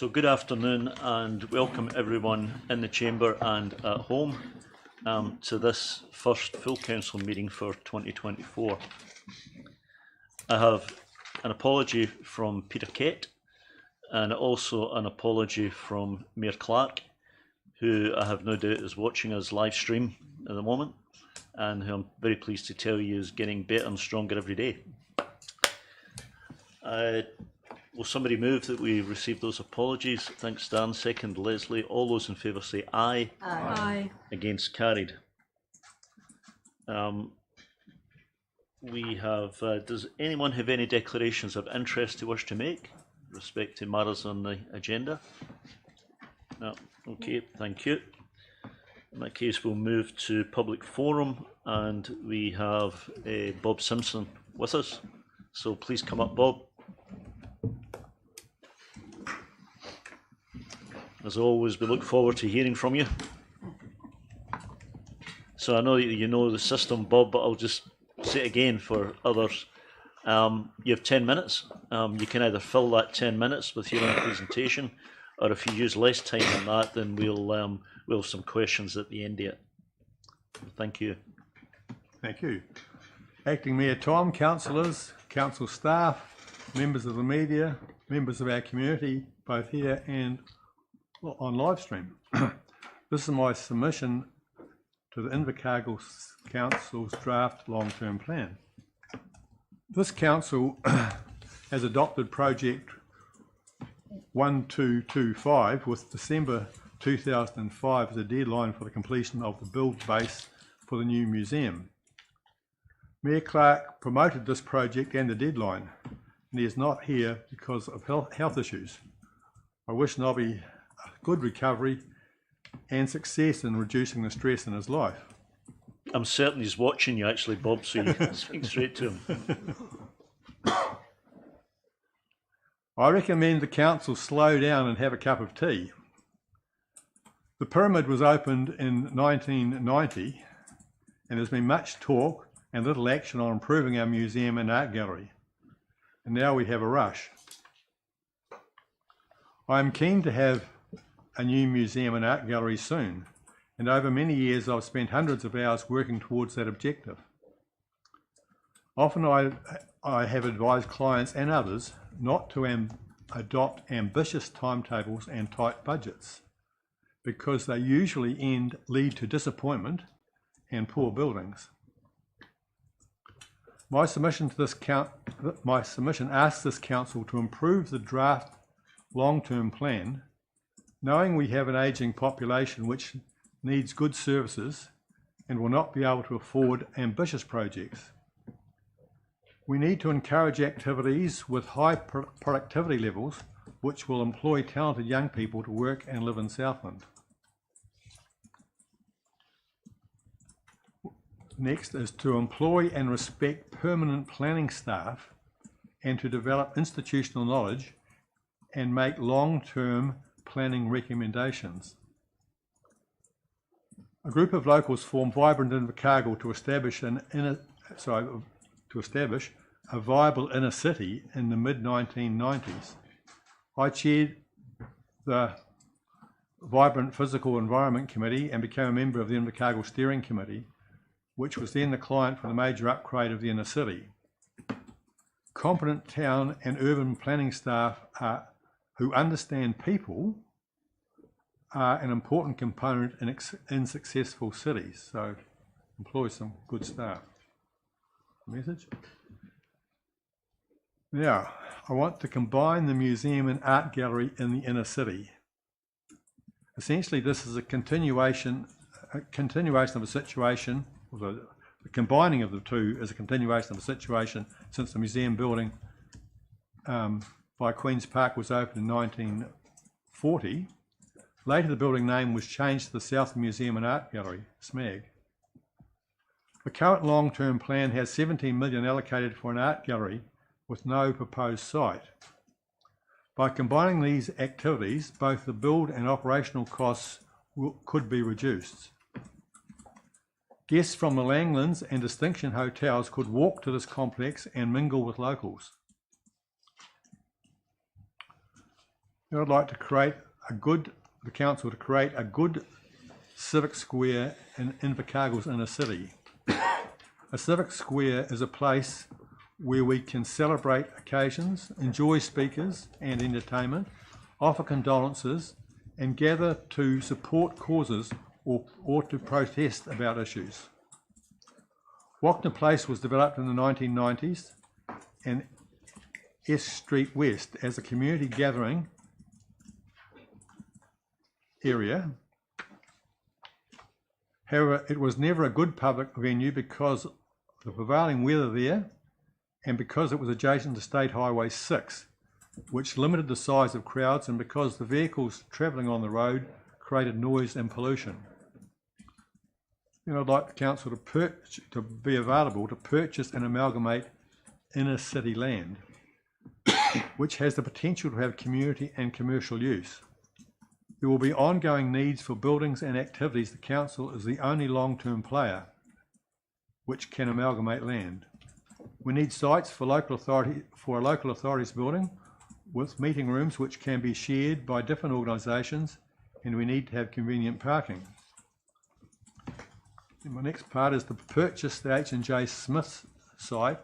So good afternoon and welcome everyone in the chamber and at home to this first full council meeting for 2024. I have an apology from Peter Kett and also an apology from Mayor Clark, who I have no doubt is watching us live stream at the moment and who I'm very pleased to tell you is getting better and stronger every day. Will somebody move that we receive those apologies? Thanks, Dan. Second, Leslie. All those in favour say aye. Aye. Against, carried. We have, does anyone have any declarations of interest they wish to make with respect to matters on the agenda? No, okay, thank you. In that case, we'll move to public forum and we have Bob Simpson with us. So please come up, Bob. As always, we look forward to hearing from you. So I know that you know the system, Bob, but I'll just say it again for others. You have 10 minutes. You can either fill that 10 minutes with your own presentation, or if you use less time than that, then we'll have some questions at the end of it. Thank you. Thank you. Acting Mayor Tom, councillors, council staff, members of the media, members of our community, both here and on live stream. This is my submission to the Invercargill Council's draft long-term plan. This council has adopted project 1225 with December 2005 as a deadline for the completion of the build base for the new museum. Mayor Clark promoted this project and the deadline, and he is not here because of health issues. I wish Nobby a good recovery and success in reducing the stress in his life. I'm certain he's watching you actually, Bob, so you can speak straight to him. I recommend the council slow down and have a cup of tea. The pyramid was opened in 1990 and there's been much talk and little action on improving our museum and art gallery. And now we have a rush. I am keen to have a new museum and art gallery soon, and over many years I've spent hundreds of hours working towards that objective. Often I have advised clients and others not to adopt ambitious timetables and tight budgets, because they usually lead to disappointment and poor buildings. My submission asks this council to improve the draft long-term plan, knowing we have an ageing population which needs good services and will not be able to afford ambitious projects. We need to encourage activities with high productivity levels which will employ talented young people to work and live in Southland. Next is to employ and respect permanent planning staff and to develop institutional knowledge and make long-term planning recommendations. A group of locals formed Vibrant Invercargill to establish a viable inner city in the mid-1990s. I chaired the Vibrant Physical Environment Committee and became a member of the Invercargill Steering Committee, which was then the client for the major upgrade of the inner city. Competent town and urban planning staff who understand people are an important component in successful cities, so employ some good staff. Message? Now, I want to combine the museum and art gallery in the inner city. Essentially, this is a continuation of a situation, the combining of the two is a continuation of a situation since the museum building by Queen's Park was opened in 1940. Later the building name was changed to the South Museum and Art Gallery, SMAG. The current long-term plan has 17 million allocated for an art gallery with no proposed site. By combining these activities, both the build and operational costs could be reduced. Guests from the Langlands and Distinction hotels could walk to this complex and mingle with locals. I'd like to create the council to create a good civic square in Invercargill's inner city. A civic square is a place where we can celebrate occasions, enjoy speakers and entertainment, offer condolences, and gather to support causes or to protest about issues. Wagner Place was developed in the 1990s and S Street West as a community gathering area. However, it was never a good public venue because of the prevailing weather there and because it was adjacent to State Highway 6, which limited the size of crowds, and because the vehicles travelling on the road created noise and pollution. I'd like the council to be available to purchase and amalgamate inner city land, which has the potential to have community and commercial use. There will be ongoing needs for buildings and activities. The council is the only long-term player which can amalgamate land. We need sites for a local authorities building with meeting rooms which can be shared by different organisations, and we need to have convenient parking. And my next part is to purchase the H&J Smith site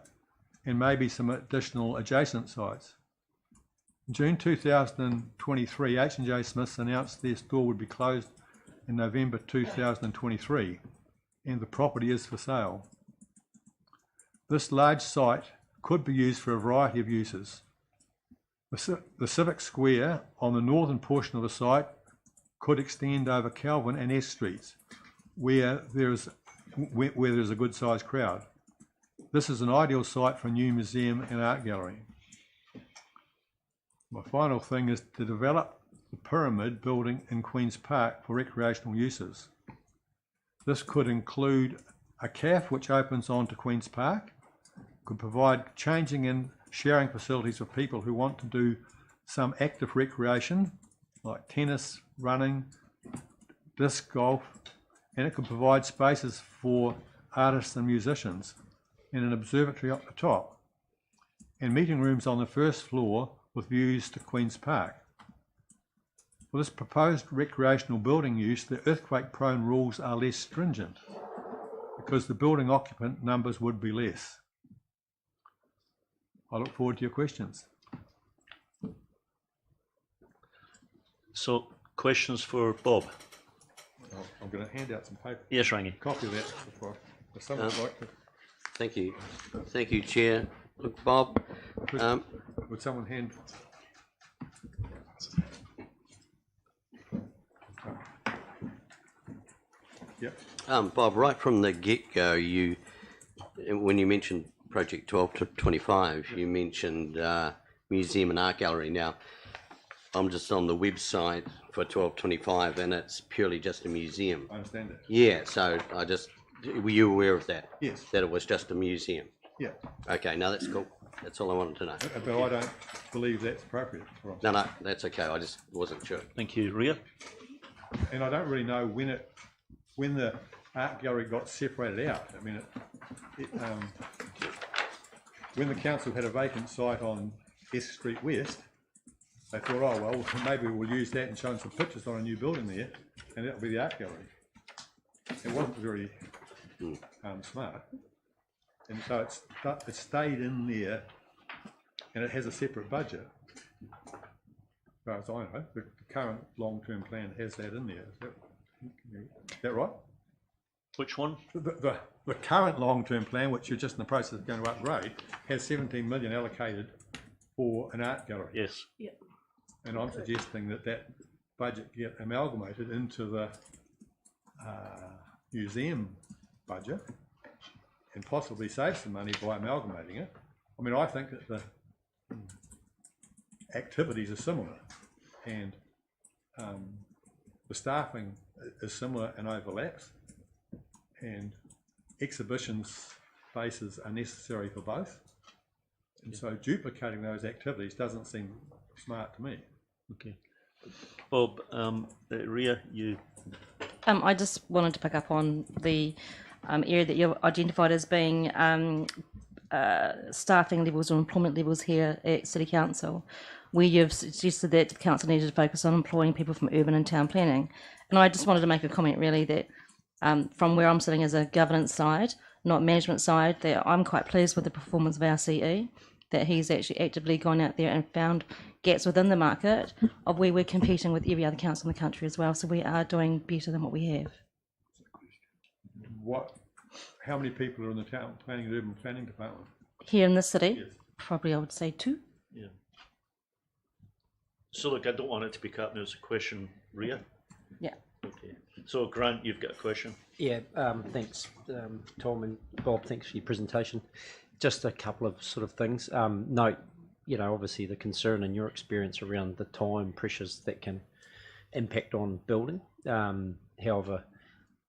and maybe some additional adjacent sites. In June 2023, H&J Smiths announced their store would be closed in November 2023, and the property is for sale. This large site could be used for a variety of uses. The Civic Square on the northern portion of the site could extend over Calvin and S Streets, where there's a good sized crowd. This is an ideal site for a new museum and art gallery. My final thing is to develop the pyramid building in Queen's Park for recreational uses. This could include a cafe which opens onto Queen's Park, could provide changing and sharing facilities for people who want to do some active recreation like tennis, running, disc golf, and it could provide spaces for artists and musicians and an observatory up the top, and meeting rooms on the first floor with views to Queen's Park. For this proposed recreational building use, the earthquake-prone rules are less stringent because the building occupant numbers would be less. I look forward to your questions. So, questions for Bob? I'm going to hand out some paper. Yes, Rangi. Copy of that before. If someone would like to. Thank you. Thank you, Chair. Look, Bob, Would someone hand? Yep. Bob, right from the get-go, when you mentioned Project 12 to 25, you mentioned museum and art gallery. Now, I'm just on the website for 1225, and it's purely just a museum. I understand that. Yeah, so were you aware of that? Yes. That it was just a museum? Yeah. Okay, no, that's cool. That's all I wanted to know. But I don't believe that's appropriate for us. No, that's okay. I just wasn't sure. Thank you, Ria. And I don't really know when the art gallery got separated out. I mean, when the council had a vacant site on S Street West, they thought, oh well, maybe we'll use that and show them some pictures on a new building there, and that'll be the art gallery. It wasn't very smart, and so it stayed in there, and it has a separate budget. As far as I know, the current long-term plan has that in there. Is that right? Which one? The current long-term plan, which you're just in the process of going to upgrade, has 17 million allocated for an art gallery. Yes. Yeah. And I'm suggesting that budget get amalgamated into the museum budget and possibly save some money by amalgamating it. I mean, I think that the activities are similar, and the staffing is similar and overlaps, and exhibition spaces are necessary for both, and so duplicating those activities doesn't seem smart to me. Okay. Bob, Ria, you... I just wanted to pick up on the area that you've identified as being staffing levels or employment levels here at City Council, where you've suggested that the council needed to focus on employing people from urban and town planning. And I just wanted to make a comment really that from where I'm sitting as a governance side, not management side, that I'm quite pleased with the performance of our CE, that he's actually actively gone out there and found gaps within the market of where we're competing with every other council in the country as well. So we are doing better than what we have. How many people are in the town planning and urban planning department? Here in the city, Yes. probably I would say 2. Yeah. So look, I don't want it to be cut as a question, Ria. Yeah. Okay. So Grant, you've got a question. Yeah, thanks, Tom and Bob. Thanks for your presentation. Just a couple of sort of things. Note, obviously the concern in your experience around the time pressures that can impact on building. However,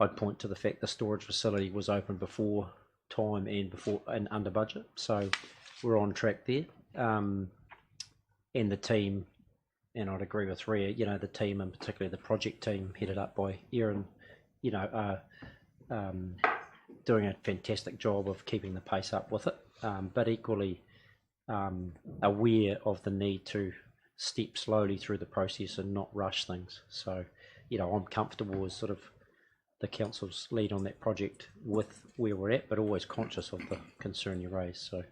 I'd point to the fact the storage facility was open before time and under budget, so we're on track there. And the team, and I'd agree with Ria, the team and particularly the project team headed up by Erin, are doing a fantastic job of keeping the pace up with it, but equally aware of the need to step slowly through the process and not rush things. So, I'm comfortable with sort of the council's lead on that project with where we're at, but always conscious of the concern you raised. So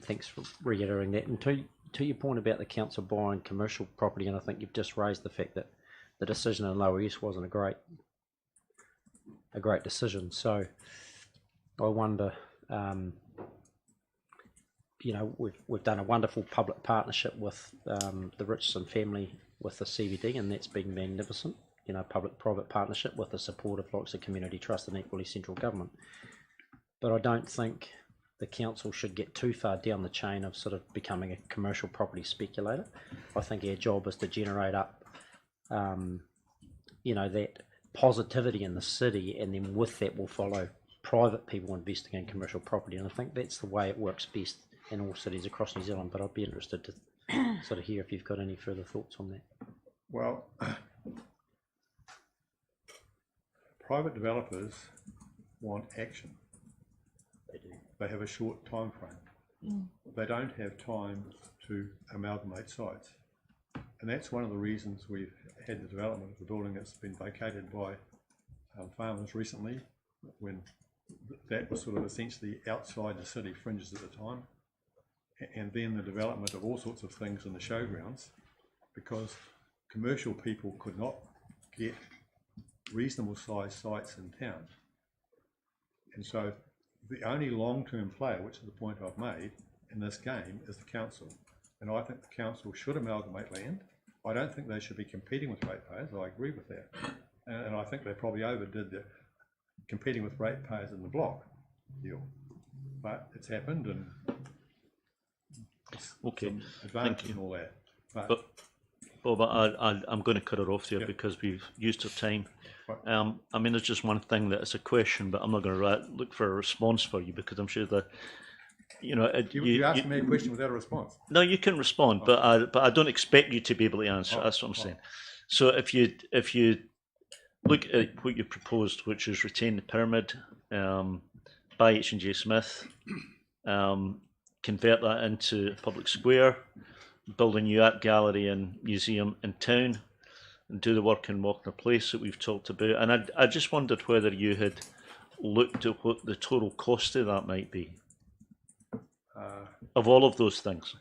thanks for reiterating that. And to your point about the council buying commercial property, and I think you've just raised the fact that the decision in Lower East wasn't a great decision. So I wonder, we've done a wonderful public partnership with the Richardson family with the CBD, and that's been magnificent. Public-private partnership with the support of lots of community trust and equally central government. But I don't think the council should get too far down the chain of sort of becoming a commercial property speculator. I think our job is to generate up, that positivity in the city, and then with that will follow private people investing in commercial property. And I think that's the way it works best in all cities across New Zealand. But I'd be interested to sort of hear if you've got any further thoughts on that. Well, private developers want action. They do. They have a short time frame. They don't have time to amalgamate sites. And that's one of the reasons we've had the development of the building that's been vacated by farmers recently, when that was sort of essentially outside the city fringes at the time. And then the development of all sorts of things in the showgrounds, because commercial people could not get reasonable sized sites in town. And so the only long-term player, which is the point I've made in this game, is the council. And I think the council should amalgamate land. I don't think they should be competing with ratepayers. I agree with that. And I think they probably overdid the competing with ratepayers in the block deal. But it's happened, and Okay, advantage and all that. but Bob, I'm going to cut her off there. Yep. Because we've used her time. Right. I mean, there's just one thing that is a question, but I'm not going to look for a response for you, because I'm sure that, You asked me a question without a response. No, you can respond, but I don't expect you to be able to answer. That's what I'm saying. So if you look at what you proposed, which is retain the pyramid, buy H&J Smith, convert that into a public square, build a new art gallery and museum in town, and do the work in Walker Place that we've talked about. And I just wondered whether you had looked at what the total cost of that might be, of all of those things.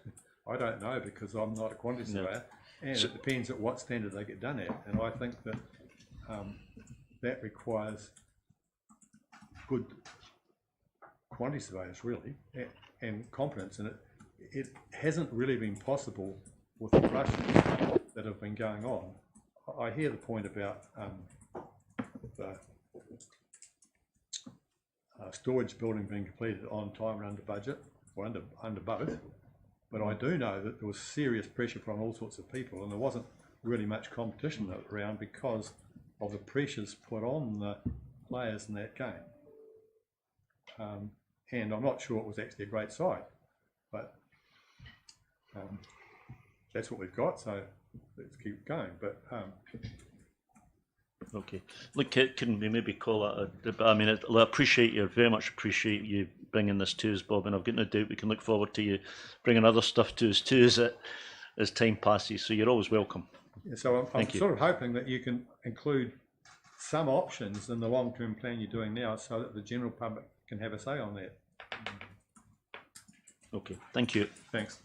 I don't know, because I'm not a quantity surveyor, and it depends at what standard they get done at. And I think that that requires good quantity surveyors, really, and competence in it. It hasn't really been possible with the rushes that have been going on. I hear the point about the storage building being completed on time and under budget, or under both. But I do know that there was serious pressure from all sorts of people, and there wasn't really much competition around because of the pressures put on the players in that game. And I'm not sure it was actually a great site, but that's what we've got, so let's keep going. But okay, look, can we maybe call that I mean, I appreciate you, very much appreciate you bringing this to us, Bob, and I've got no doubt we can look forward to you bringing other stuff to us too as time passes. So you're always welcome. Yeah, so I'm Thank you. sort of hoping that you can include some options in the long-term plan you're doing now so that the general public can have a say on that. Okay, thank you. Thanks.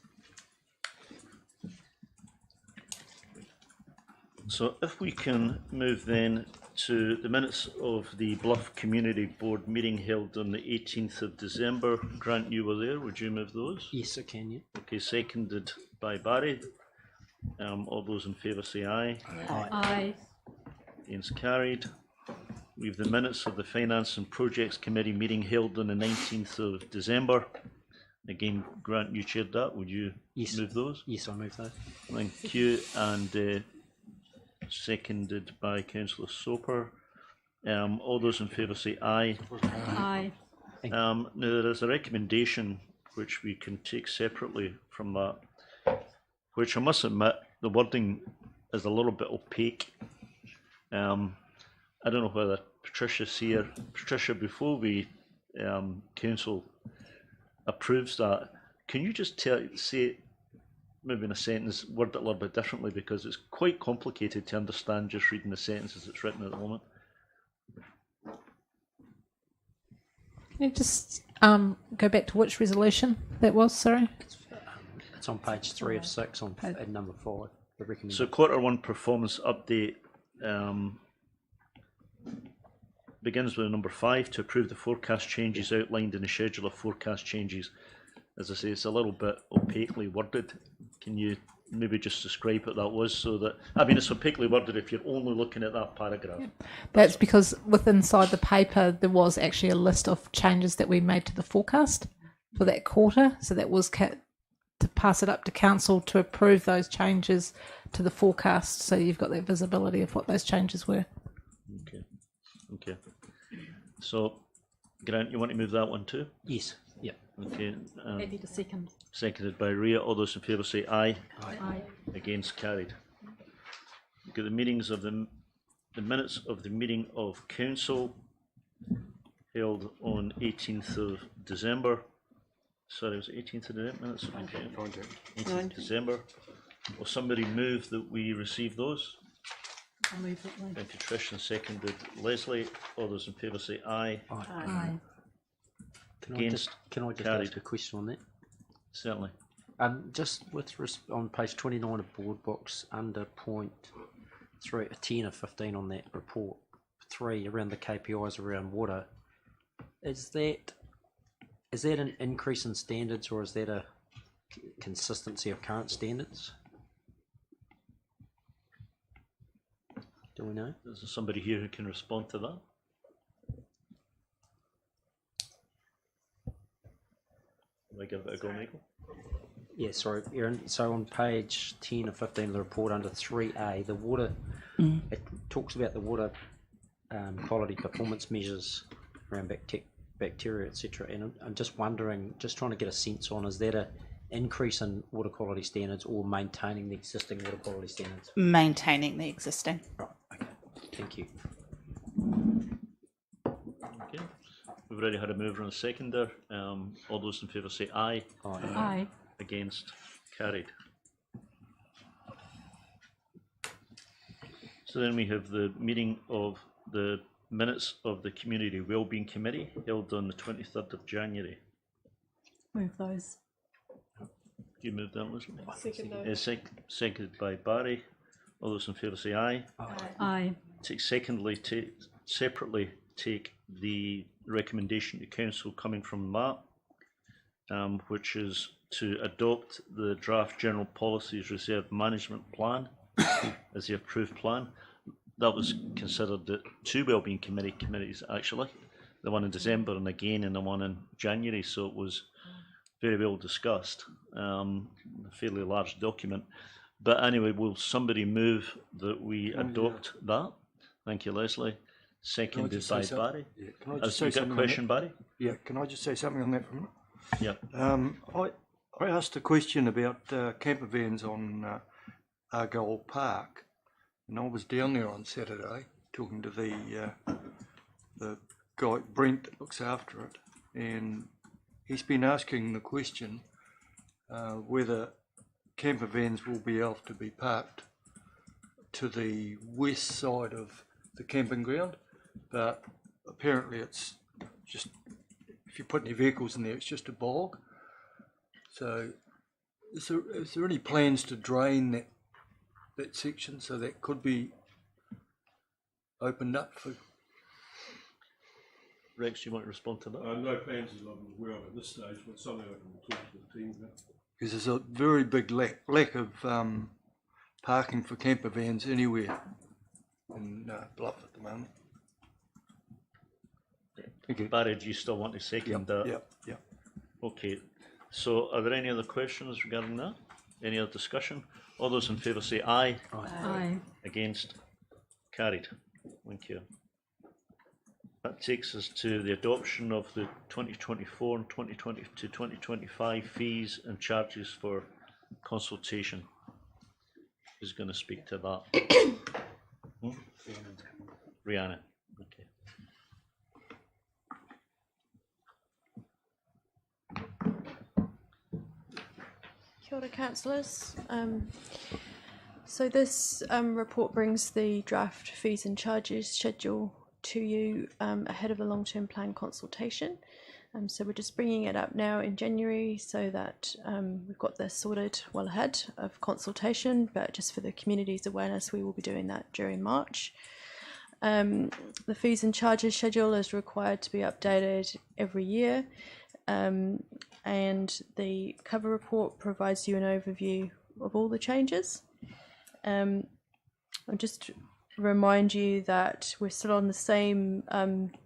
So if we can move then to the minutes of the Bluff Community Board meeting held on the 18th of December. Grant, you were there. Would you move those? Yes, I can, yeah. Okay, seconded by Barry. All those in favour say aye. Aye. Against carried. We have the minutes of the Finance and Projects Committee meeting held on the 19th of December. Again, Grant, you chaired that. Would you Yes. move those? Yes, I move those. Thank you. And seconded by Councillor Soper. All those in favour say aye. Aye. Now there is a recommendation which we can take separately from that, which I must admit the wording is a little bit opaque. I don't know whether Patricia's here. Patricia, before we council approves that, can you just say maybe in a sentence, word it a little bit differently, because it's quite complicated to understand just reading the sentence as it's written at the moment. Can you just go back to which resolution that was, sorry? It's on page 3 of 6 on at number 5. The recommendation. So Q1 performance update begins with number 5 to approve the forecast changes outlined in the schedule of forecast changes. As I say, it's a little bit opaquely worded. Can you maybe just describe what that was, so that, I mean, it's opaquely worded if you're only looking at that paragraph. That's because inside the paper there was actually a list of changes that we made to the forecast for that quarter. So that was to pass it up to council to approve those changes to the forecast. So you've got that visibility of what those changes were. Okay. Okay. So, Grant, you want to move that one too? Yes. Yeah. Okay. Need a second. Seconded by Ria. All those in favour say aye. Aye. Against carried. Okay, the meetings of the minutes of the meeting of council held on 18th of December. Sorry, was it 18th of December? Minutes? Okay. 18th of December. Will somebody move that we receive those? I'll move it. Thank you, Trish, and seconded Leslie. All those in favour say aye. Aye. Can Against, I just carried. ask a question on that? Certainly. Just with on page 29 of board books under point 3, 10 or 15 on that report 3 around the KPIs around water, is that an increase in standards, or is that a consistency of current standards? Do we know? Is there somebody here who can respond to that? Will I give it a go, Michael? Yeah, sorry, Aaron. So on page 10 or 15 of the report under 3A, the water, it talks about the water quality performance measures around bacteria, etc. And I'm just wondering, just trying to get a sense on, is that a increase in water quality standards or maintaining the existing water quality standards? Maintaining the existing. Right, okay. Thank you. Okay. We've already had a mover and a seconder. All those in favour say aye. Aye. Against, carried. So then we have the meeting of the minutes of the Community Wellbeing Committee held on the 23rd of January. Move those. You moved that, Leslie? Seconded by Barry. All those in favour say aye. Aye. Separately take the recommendation to council coming from that, which is to adopt the draft general policies reserve management plan as the approved plan. That was considered the 2 wellbeing committees actually, the one in December and again in the one in January, so it was very well discussed, a fairly large document. But anyway, will somebody move that we adopt that? Thank you, Leslie. Seconded by Barry. Yeah, can I Has just say you got a something question, Barry? Yeah, can I just say something on that for a minute? Yeah. I asked a question about camper vans on Argyle Park, and I was down there on Saturday talking to the guy Brent that looks after it, and he's been asking the question whether camper vans will be able to be parked to the west side of the camping ground, but apparently it's just, if you put any vehicles in there, it's just a bog. So is there any plans to drain that section so that could be opened up for? Rex, you want to respond to that? No plans as I'm aware of at this stage, but something I can talk to the team about. Because there's a very big lack of parking for camper vans anywhere in Bluff at the moment. Thank you. Barry, do you still want to second that? Yep. Okay, so are there any other questions regarding that? Any other discussion? All those in favour say aye. Aye. Against? Carried. Thank you. That takes us to the adoption of the 2024 and 2020 to 2025 fees and charges for consultation. Who's going to speak to that? Rihanna. Okay. Kia ora, councillors. So this report brings the draft fees and charges schedule to you ahead of the long-term plan consultation. So we're just bringing it up now in January so that we've got this sorted well ahead of consultation, but just for the community's awareness, we will be doing that during March. The fees and charges schedule is required to be updated every year, and the cover report provides you an overview of all the changes. I'll just remind you that we're still on the same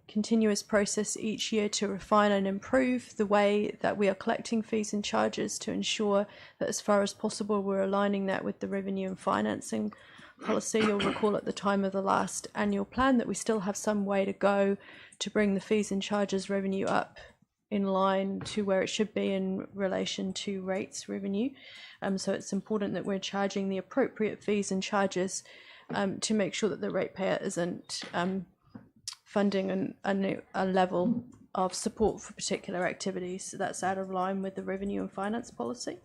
continuous process each year to refine and improve the way that we are collecting fees and charges to ensure that as far as possible we're aligning that with the revenue and financing policy. You'll recall at the time of the last annual plan that we still have some way to go to bring the fees and charges revenue up in line to where it should be in relation to rates revenue. So it's important that we're charging the appropriate fees and charges to make sure that the ratepayer isn't funding a level of support for particular activities that's out of line with the revenue and finance policy.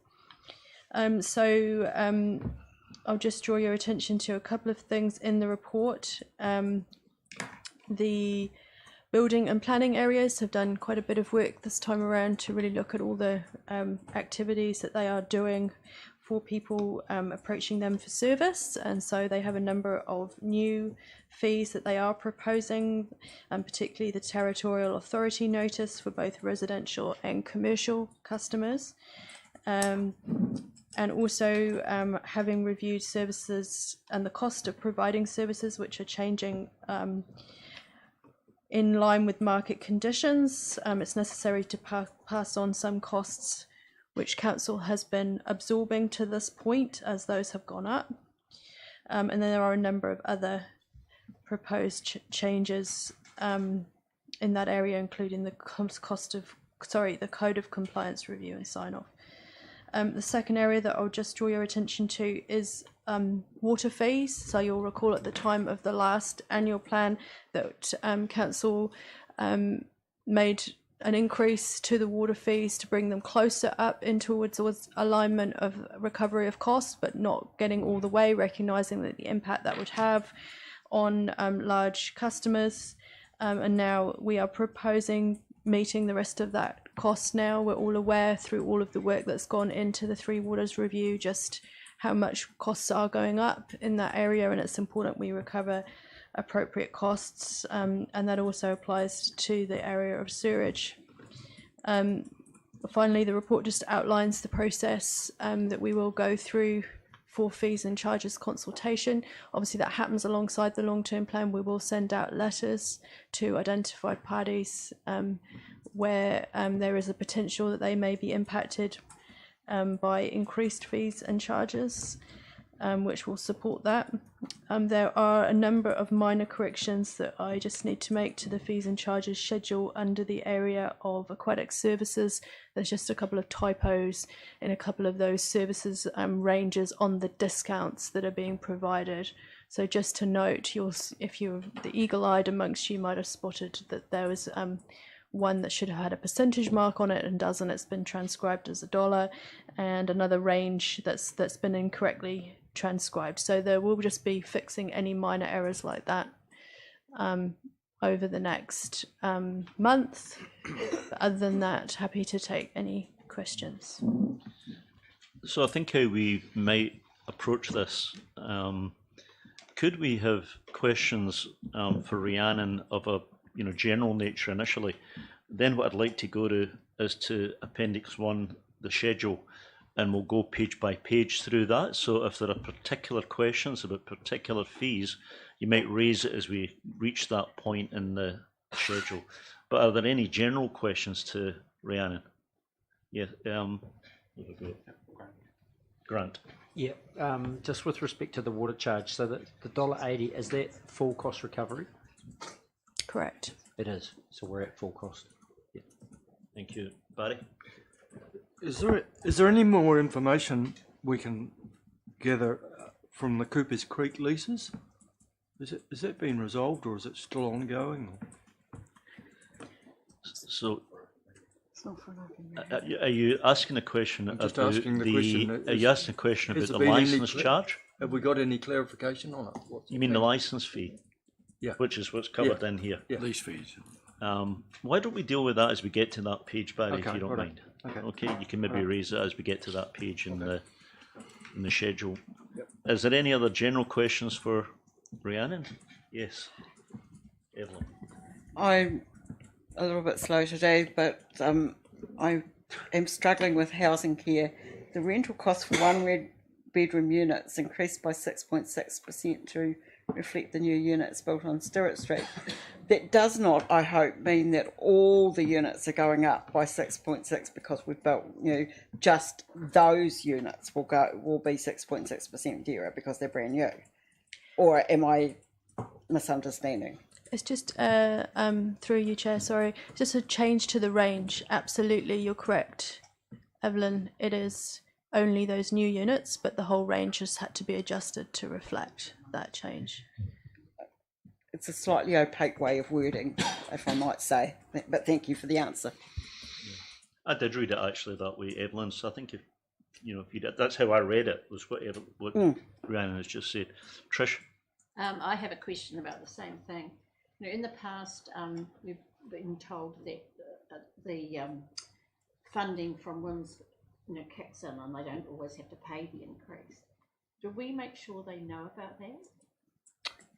I'll just draw your attention to a couple of things in the report. The building and planning areas have done quite a bit of work this time around to really look at all the activities that they are doing for people approaching them for service, and so they have a number of new fees that they are proposing, particularly the territorial authority notice for both residential and commercial customers, and also having reviewed services and the cost of providing services which are changing in line with market conditions. It's necessary to pass on some costs which council has been absorbing to this point as those have gone up. And then there are a number of other proposed changes in that area, including the the code of compliance review and sign off. The second area that I'll just draw your attention to is water fees. So you'll recall at the time of the last annual plan that council made an increase to the water fees to bring them closer up in towards alignment of recovery of costs, but not getting all the way, recognising that the impact that would have on large customers. And now we are proposing meeting the rest of that cost now. We're all aware through all of the work that's gone into the Three Waters review just how much costs are going up in that area, and it's important we recover appropriate costs, and that also applies to the area of sewerage. Finally, the report just outlines the process that we will go through for fees and charges consultation. Obviously that happens alongside the long-term plan. We will send out letters to identified parties where there is a potential that they may be impacted by increased fees and charges, which will support that. There are a number of minor corrections that I just need to make to the fees and charges schedule under the area of aquatic services. There's just a couple of typos in a couple of those services ranges on the discounts that are being provided. So just to note, if you're the eagle-eyed amongst you might have spotted that there was one that should have had a percentage mark on it and doesn't. It's been transcribed as $1, and another range that's been incorrectly transcribed. So there will just be fixing any minor errors like that over the next month. But other than that, happy to take any questions. So I think how we might approach this, could we have questions for Rhiannon of a general nature initially? Then what I'd like to go to is to Appendix 1, the schedule, and we'll go page by page through that. So if there are particular questions about particular fees, you might raise it as we reach that point in the schedule. But are there any general questions to Rhiannon? Yeah, Grant. Yeah, just with respect to the water charge, so that the $1.80, is that full cost recovery? Correct. It is, so we're at full cost. Yeah. Thank you. Barry? Is there any more information we can gather from the Coopers Creek leases? Is that been resolved, or is it still ongoing? So, are you asking a question I'm just about asking the question. Are you asking a question Has about there the been any license charge? Have we got any clarification on it? You mean the license fee? Yeah. Which is what's covered in here. Yeah. Lease fees. Why don't we deal with that as we get to that page, Barry, if Okay, you don't alright. mind? Okay. You can maybe raise it as we get to that page in the schedule. Yep. Is there any other general questions for Rhiannon? Yes. Evelyn. I'm a little bit slow today, but I am struggling with housing care. The rental cost for bedroom units increased by 6.6% to reflect the new units built on Stewart Street. That does not, I hope, mean that all the units are going up by 6.6 because we've built, just those units will be 6.6% dearer because they're brand new. Or am I misunderstanding? It's just through you, Chair. Sorry, just a change to the range. Absolutely, you're correct, Evelyn. It is only those new units, but the whole range has had to be adjusted to reflect that change. It's a slightly opaque way of wording, if I might say, but thank you for the answer. I did read it actually that way, Evelyn. So I think if you did, that's how I read it. Was what Rhiannon has just said. Trish. I have a question about the same thing. In the past, we've been told that the funding from WIMS, kicks in, and they don't always have to pay the increase. Do we make sure they know about that?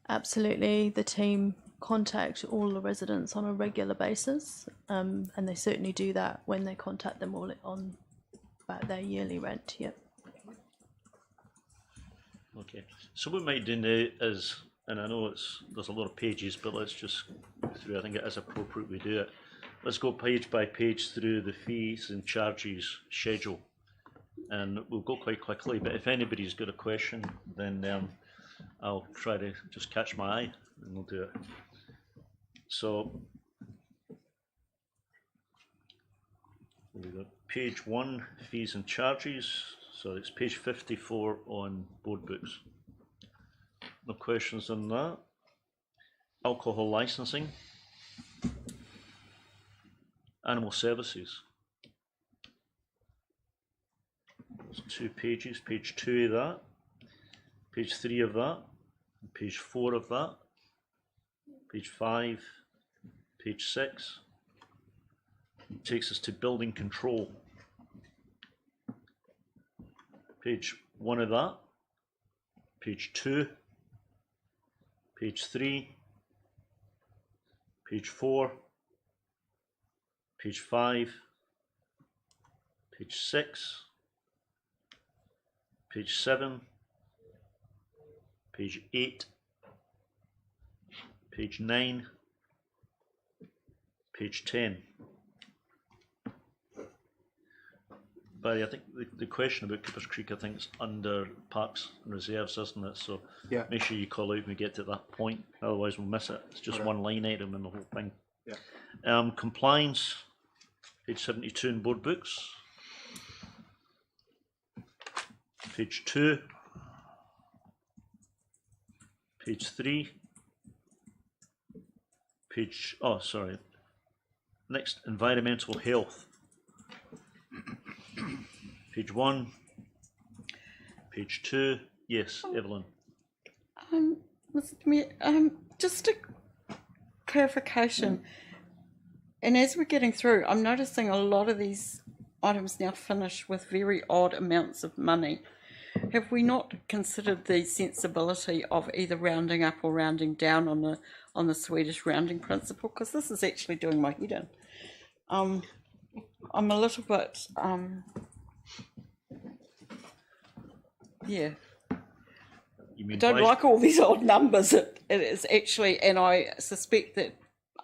Absolutely, the team contact all the residents on a regular basis, and they certainly do that when they contact them all on about their yearly rent. Yep. Okay, so what we might do now is, and I know there's a lot of pages, but let's just go through. I think it is appropriate we do it. Let's go page by page through the fees and charges schedule, and we'll go quite quickly. But if anybody's got a question, then I'll try to just catch my eye, and we'll do it. So we've got page 1, fees and charges. So it's page 54 on board books. No questions on that. Alcohol licensing. Animal services. There's 2 pages, page 2 of that, page 3 of that, page 4 of that, page 5, page 6. It takes us to building control. Page 1 of that, page 2, page 3, page 4, page 5, page 6, page 7, page 8, page 9, page 10. Barry, I think the question about Coopers Creek, I think it's under Parks and Reserves, isn't it? So Yeah. make sure you call out when we get to that point, otherwise we'll miss it. It's just one line item in the whole thing. Yeah. Compliance, page 72 in board books. Page 2. Page 3. Next, environmental health. Page 1. Page 2. Yes, Evelyn. Mr. Mayor, just a clarification. And as we're getting through, I'm noticing a lot of these items now finish with very odd amounts of money. Have we not considered the sensibility of either rounding up or rounding down on the Swedish rounding principle? Because this is actually doing my head in. I'm a little bit, yeah. You mean I don't like all these odd numbers. It is actually, and I suspect that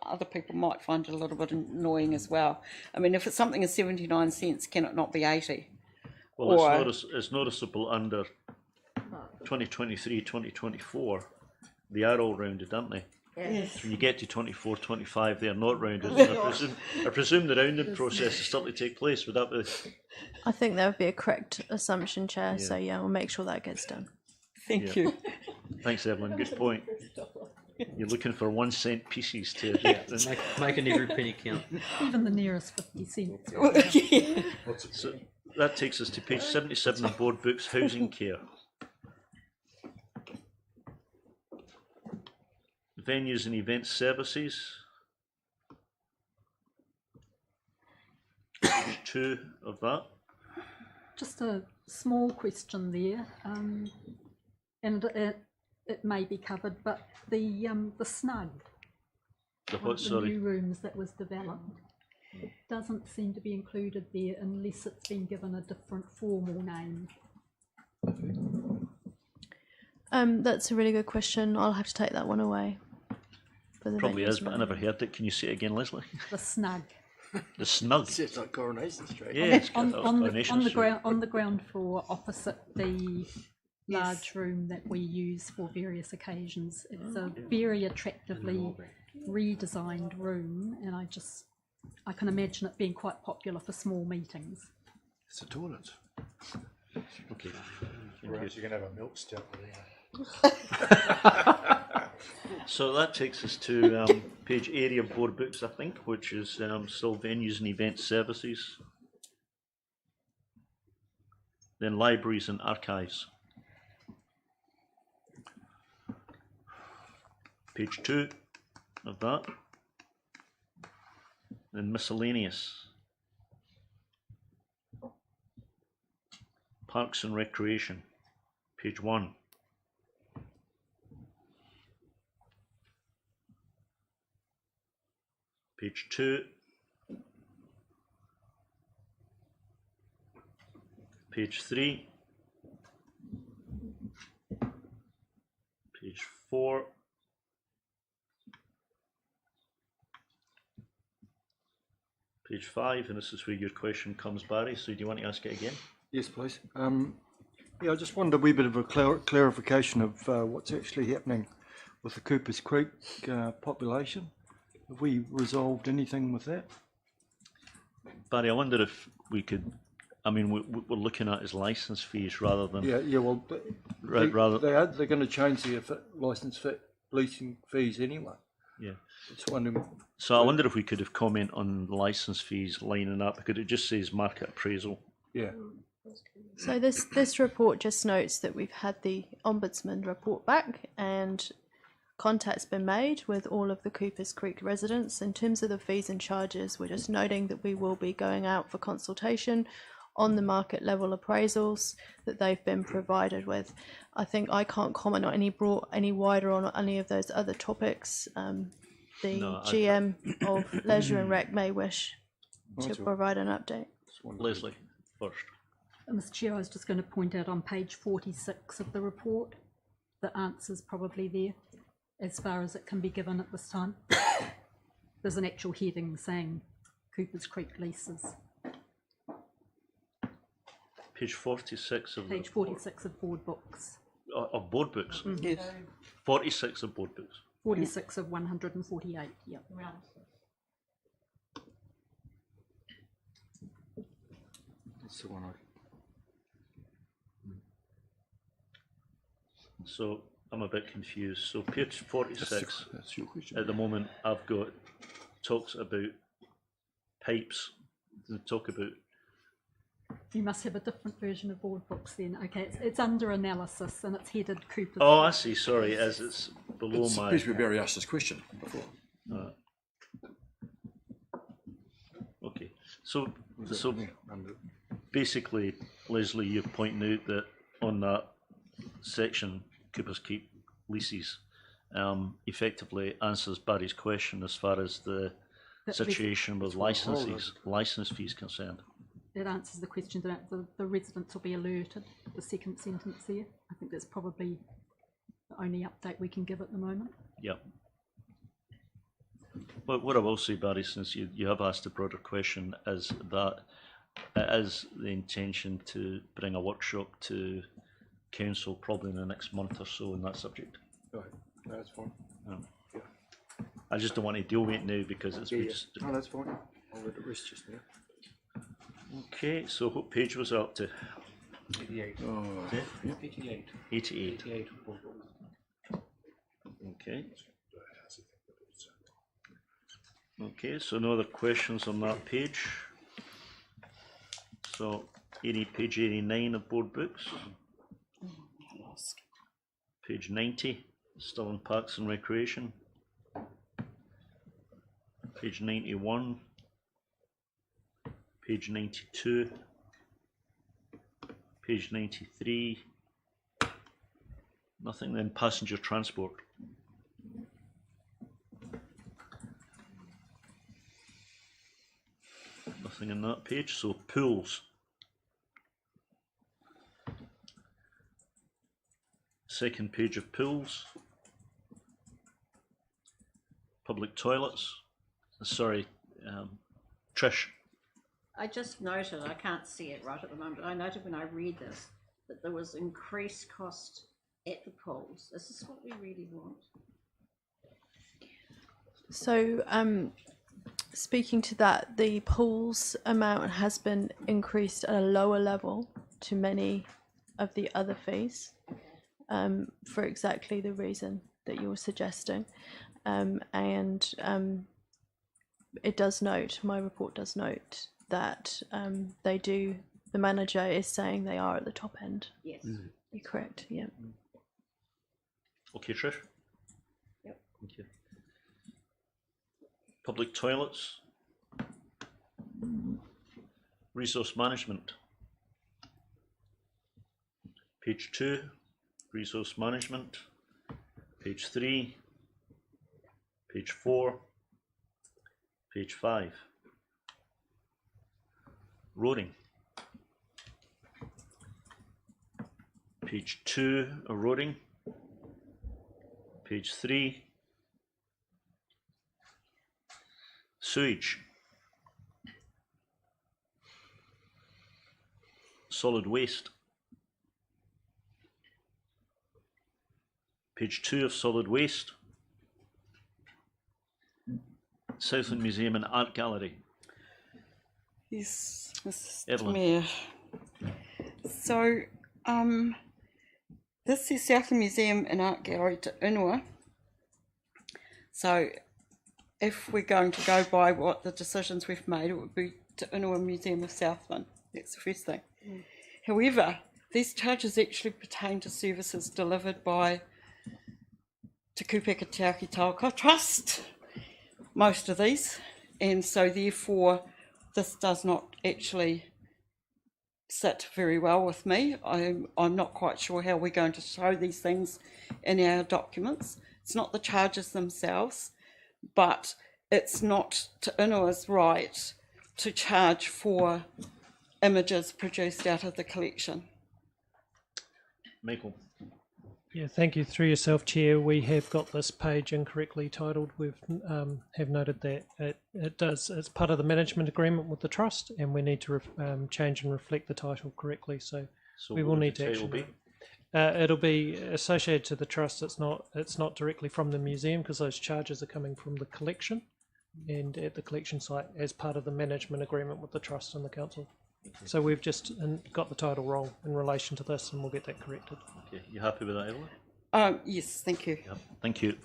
other people might find it a little bit annoying as well. I mean, if it's something is 79 cents, can it not be 80? Well, it's noticeable under 2023, 2024. They are all rounded, aren't they? Yes. When you get to 24, 25, they are not rounded. I presume the rounding process is still to take place. Would that be? I think that would be a correct assumption, Chair. So yeah, we'll make sure that gets done. Thank you. Thanks, Evelyn. Good point. You're looking for 1 cent pieces to Making every penny count. Even the nearest 50 cents. Yeah. So that takes us to page 77 of board books, housing care. Venues and event services. Page 2 of that. Just a small question there, and it may be covered, but the snug, The one what, of the sorry? new rooms that was developed, doesn't seem to be included there unless it's been given a different formal name. That's a really good question. I'll have to take that one away. For the Probably venues is, but I and never heard it. Can you say it again, Leslie? The snug. The snug. It's like Coronation Street. Yeah, it's on, got on, the, Coronation on the Street. ground on the ground floor opposite the large room that we use for various occasions. It's a very attractively redesigned room, and I can imagine it being quite popular for small meetings. It's a toilet. Okay. Perhaps you can have a milk stout there. So that takes us to page 80 of board books, I think, which is still venues and event services. Then libraries and archives. Page 2 of that. Then miscellaneous. Parks and recreation. Page 1. Page 2. Page 3. Page 4. Page 5, and this is where your question comes, Barry, so do you want to ask it again? Yes, please. Yeah, I just wanted a wee bit of a clarification of what's actually happening with the Coopers Creek population. Have we resolved anything with that? Barry, I wonder if we could, I mean, we're looking at his licence fees rather than... Yeah, well, they're going to change the leasing fees anyway. Yeah. Just wondering. So I wonder if we could have comment on licence fees lining up, because it just says market appraisal. Yeah. So this report just notes that we've had the Ombudsman report back and contact's been made with all of the Coopers Creek residents. In terms of the fees and charges, we're just noting that we will be going out for consultation on the market level appraisals that they've been provided with. I think I can't comment on any wider on any of those other topics. GM of Leisure and Rec may wish to provide an update. Leslie, first. Mr. Chair, I was just going to point out on page 46 of the report, the answer's probably there as far as it can be given at this time. There's an actual heading saying Coopers Creek leases. Page 46 of Page 46 of board books. Of board books? Yes. 46 of board books. 46 of 148, yeah. That's the one So I'm a bit confused. So page 46, that's your question. at the moment I've got, talks about pipes. They talk about. You must have a different version of board books then. Okay, it's under analysis and it's headed Cooper's. Oh, I see. Sorry, as it's below It's my. Peter Barry asked this question before. Okay, so basically, Leslie, you're pointing out that on that section, Cooper's Keep leases effectively answers Barry's question as far as the situation with license fees concerned. It answers the question that the residents will be alerted. The second sentence there. I think that's probably the only update we can give at the moment. Yep. But what I will say, Barry, since you have asked a broader question, is that it is the intention to bring a workshop to council probably in the next month or so on that subject. Right, that's fine. I just don't want to deal with it now because it's just. No, that's fine. I'll let it rest just now. Okay, so what page was I up to? 88. Oh, Yeah. 88. 88. 88. Okay. Okay, so no other questions on that page. So page 89 of board books. Page 90, still in Parks and Recreation. Page 91. Page 92. Page 93. Nothing then passenger transport. Nothing in that page, so pools. Second page of pools. Public toilets. Sorry, Trish. I just noted, I can't see it right at the moment, but I noted when I read this that there was increased cost at the pools. Is this what we really want? So, speaking to that, the pools amount has been increased at a lower level to many of the other fees, for exactly the reason that you were suggesting. It does note, my report does note that the manager is saying they are at the top end. Yes. You're correct, yeah. Okay, Trish? Yep. Thank you. Public toilets. Resource management. Page 2, resource management. Page 3. Page 4. Page 5. Roading. Page 2, roading. Page 3. Sewage. Solid waste. Page 2 of solid waste. Southland Museum and Art Gallery. Yes, Mr. Evelyn. Mayor. So, this is Southland Museum and Art Gallery to Inua. So, if we're going to go by what the decisions we've made, it would be to Inua Museum of Southland. That's the first thing. However, these charges actually pertain to services delivered by Te Kupeka Te Aki Taoka Trust, most of these, and so therefore this does not actually sit very well with me. I'm not quite sure how we're going to show these things in our documents. It's not the charges themselves, but it's not Te Inua's right to charge for images produced out of the collection. Michael. Yeah, thank you. Through yourself, Chair. We have got this page incorrectly titled. We've have noted that it's part of the management agreement with the trust, and we need to change and reflect the title correctly. So we will need to action. It'll be associated to the trust. It's not directly from the museum because those charges are coming from the collection, and at the collection site as part of the management agreement with the trust and the council. So we've just got the title wrong in relation to this, and we'll get that corrected. Okay, you happy with that, Evelyn? Yes, thank you. Yep, thank you.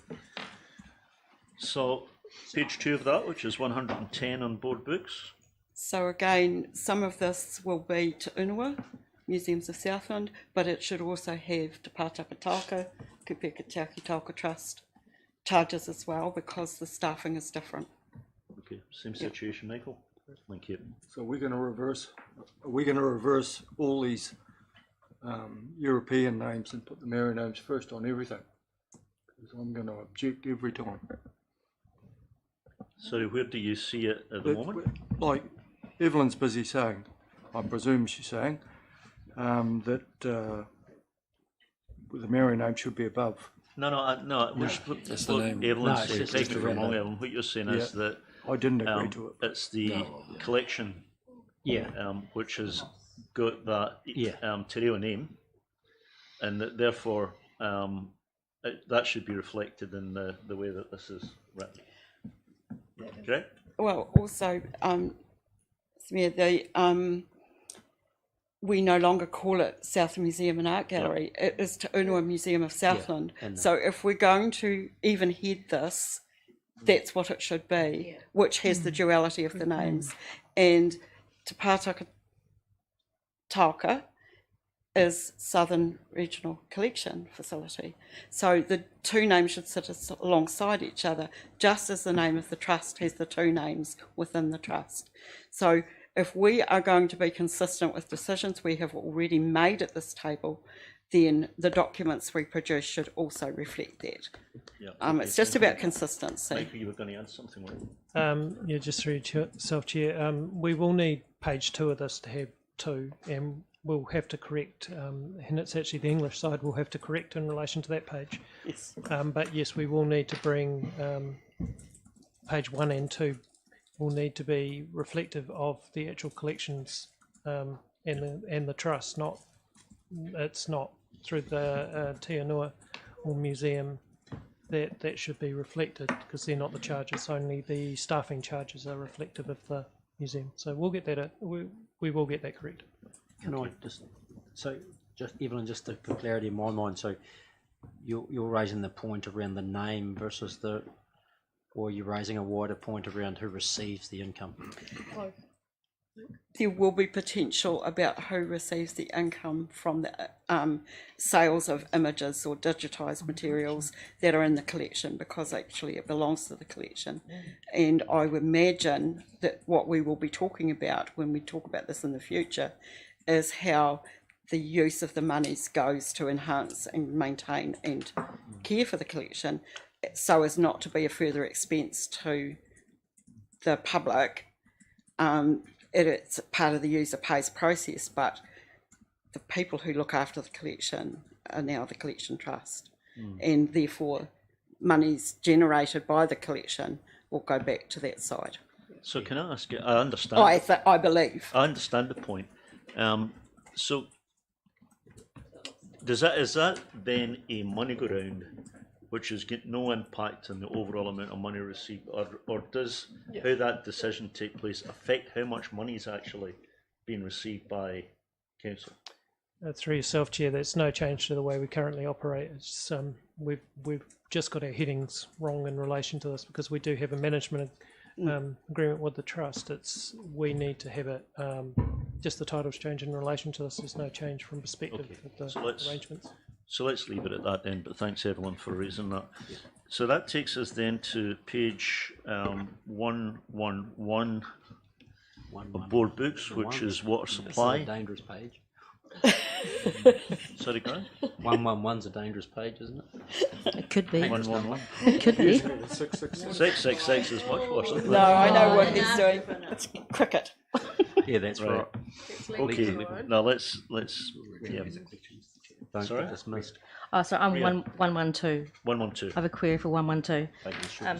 So Page 2 of that, which is 110 on board books. So again, some of this will be to Unua, Museums of Southland, but it should also have Te Pātaka Tāka, Kupeka Te Aki Tāka Trust charges as well, because the staffing is different. Okay, same situation, Michael. Thank you. So we're going to reverse all these European names and put the Maori names first on everything. Because I'm going to object every time. Sorry, where do you see it at the moment? Like Evelyn's busy saying, I presume she's saying, that the Maori name should be above. No. That's the name. Evelyn No, said, it's take just me a from wrong, random. Evelyn. What you're saying is that I didn't agree to it. it's the collection, which has got that Te Reo name, and that therefore that should be reflected in the way that this is written. Okay. Well, also, Samir, we no longer call it South Museum and Art Gallery. It is Te Unua Museum of Southland. So if we're going to even head this, that's what it should be, which has the duality of the names. And Te Pātaka Tāka is Southern Regional Collection Facility. So the two names should sit alongside each other, just as the name of the trust has the two names within the trust. So if we are going to be consistent with decisions we have already made at this table, then the documents we produce should also reflect that. It's just about consistency. Michael, you were going to add something, weren't you? Just through yourself, Chair. We will need page 2 of this to have 2, and we'll have to correct, and it's actually the English side we'll have to correct in relation to that page. Yes. But yes, we will need to bring page 1 and 2 will need to be reflective of the actual collections and the trust. It's not through the Te Unua or museum that should be reflected, because they're not the charges. Only the staffing charges are reflective of the museum. So we'll get that. We will get that correct. Can I just Evelyn, just for clarity in my mind, so you're raising the point around the name versus or you're raising a wider point around who receives the income? There will be potential about who receives the income from the sales of images or digitised materials that are in the collection, because actually it belongs to the collection. And I would imagine that what we will be talking about when we talk about this in the future is how the use of the monies goes to enhance and maintain and care for the collection, so as not to be a further expense to the public. It's part of the user pays process, but the people who look after the collection are now the collection trust, and therefore monies generated by the collection will go back to that side. So can I ask you, I understand. I believe. I understand the point. So is that then a money go round which has got no impact on the overall amount of money received, or does how that decision take place affect how much money is actually being received by council? Through yourself, Chair, there's no change to the way we currently operate. It's, we've just got our headings wrong in relation to this, because we do have a management agreement with the trust. We need to have it, just the titles change in relation to this. There's no change from perspective of the arrangements. So let's leave it at that then, but thanks everyone for raising that. So that takes us then to page 111 of board books, which is water supply. It's a dangerous page. Sorry, Grant? 111's a dangerous page, isn't it? It could be. 111. It could be. 666 is much worse. Isn't it? No, I know what he's doing. It's cricket. Yeah, that's right. Okay, now let's yeah. Don't Sorry? get dismissed. Oh, so I'm 112. 112. I have a query for 112.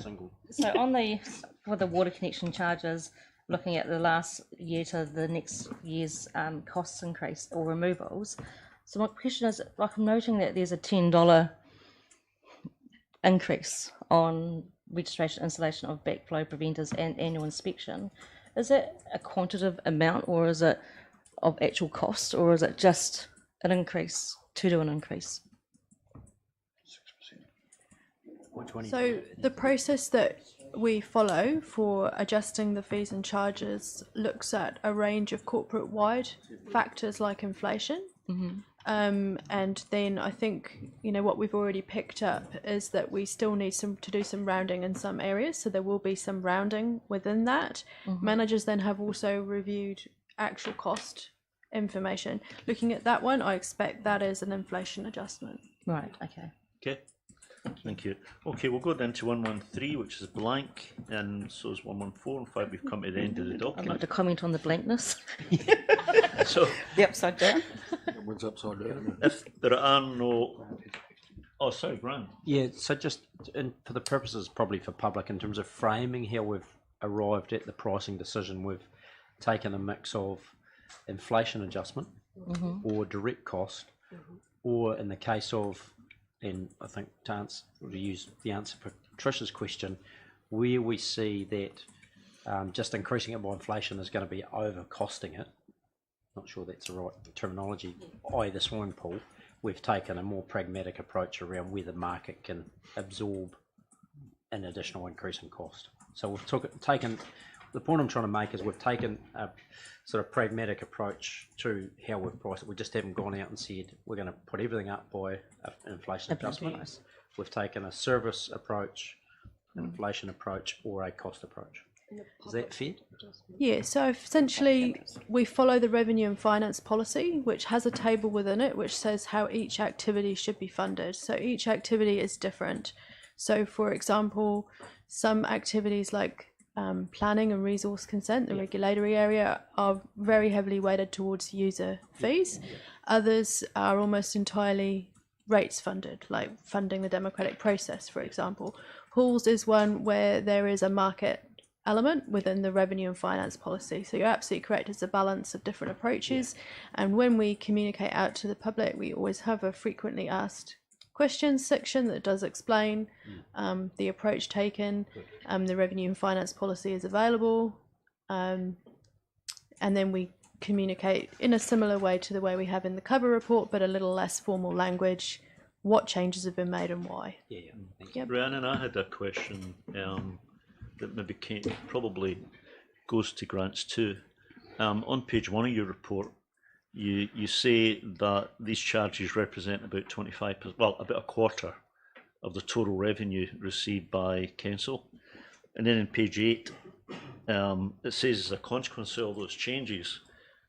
Single. So on for the water connection charges, looking at the last year to the next year's costs increase or removals. So my question is, like, I'm noting that there's a $10 increase on registration, installation of backflow preventers and annual inspection. Is it a quantitative amount, or is it of actual cost, or is it just an increase to do an increase? So the process that we follow for adjusting the fees and charges looks at a range of corporate-wide factors like inflation. And then I think, what we've already picked up is that we still need to do some rounding in some areas. So there will be some rounding within that. Managers then have also reviewed actual cost information. Looking at that one, I expect that is an inflation adjustment. Right, okay. Okay, thank you. Okay, we'll go down to 113, which is blank, and so is 114 and 5. We've come to the end of the I'd like document. to comment on the blankness. So, The upside down. One's upside down. if there are no... Oh, sorry, Grant. Yeah, so just for the purposes, probably for public, in terms of framing how we've arrived at the pricing decision, we've taken a mix of inflation adjustment or direct cost, or in the case of, and I think to use the answer for Trish's question, where we see that just increasing it by inflation is going to be over costing it, not sure that's the right terminology, i.e. the swimming pool, we've taken a more pragmatic approach around where the market can absorb an additional increase in cost. So we've taken, the point I'm trying to make is we've taken a sort of pragmatic approach to how we've priced it. We just haven't gone out and said we're going to put everything up by an inflation adjustment. We've taken a service approach, an inflation approach, or a cost approach. Is that fair? Yeah, so essentially we follow the revenue and finance policy, which has a table within it which says how each activity should be funded. So each activity is different. So for example, some activities like planning and resource consent, the regulatory area, are very heavily weighted towards user fees. Others are almost entirely rates funded, like funding the democratic process, for example. Pools is one where there is a market element within the revenue and finance policy. So you're absolutely correct, it's a balance of different approaches. And when we communicate out to the public, we always have a frequently asked questions section that does explain the approach taken. The revenue and finance policy is available, and then we communicate in a similar way to the way we have in the cover report, but a little less formal language, what changes have been made and why. Rhiannon, I had a question that maybe probably goes to grants too. On page 1 of your report, you say that these charges represent about 25%, well, about a quarter of the total revenue received by council. And then in page 8, it says as a consequence of all those changes,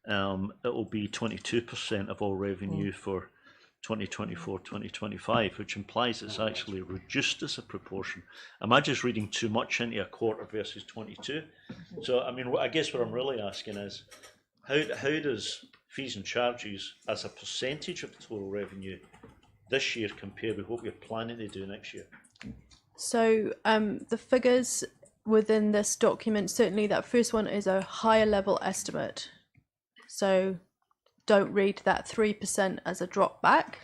it will be 22% of all revenue for 2024-2025, which implies it's actually reduced as a proportion. Am I just reading too much into a quarter versus 22? So, I mean, I guess what I'm really asking is, how does fees and charges as a percentage of total revenue this year compare with what we're planning to do next year? So the figures within this document, certainly that first one is a higher level estimate. So don't read that 3% as a drop back.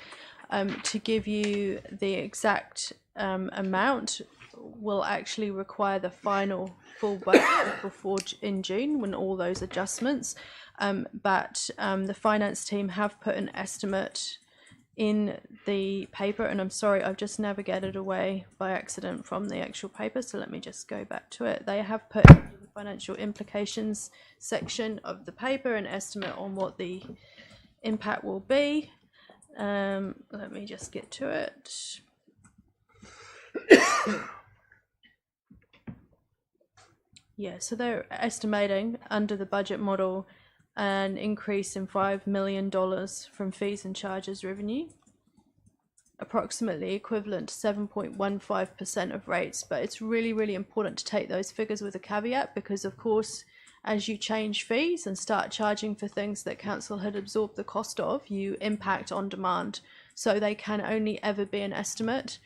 To give you the exact amount will actually require the final full budget before in June when all those adjustments. But the finance team have put an estimate in the paper, and I'm sorry, I've just navigated away by accident from the actual paper, so let me just go back to it. They have put in the financial implications section of the paper an estimate on what the impact will be. Let me just get to it. Yeah, so they're estimating under the budget model an increase in $5 million from fees and charges revenue, approximately equivalent to 7.15% of rates. But it's really, really important to take those figures with a caveat, because of course, as you change fees and start charging for things that council had absorbed the cost of, you impact on demand. So they can only ever be an estimate.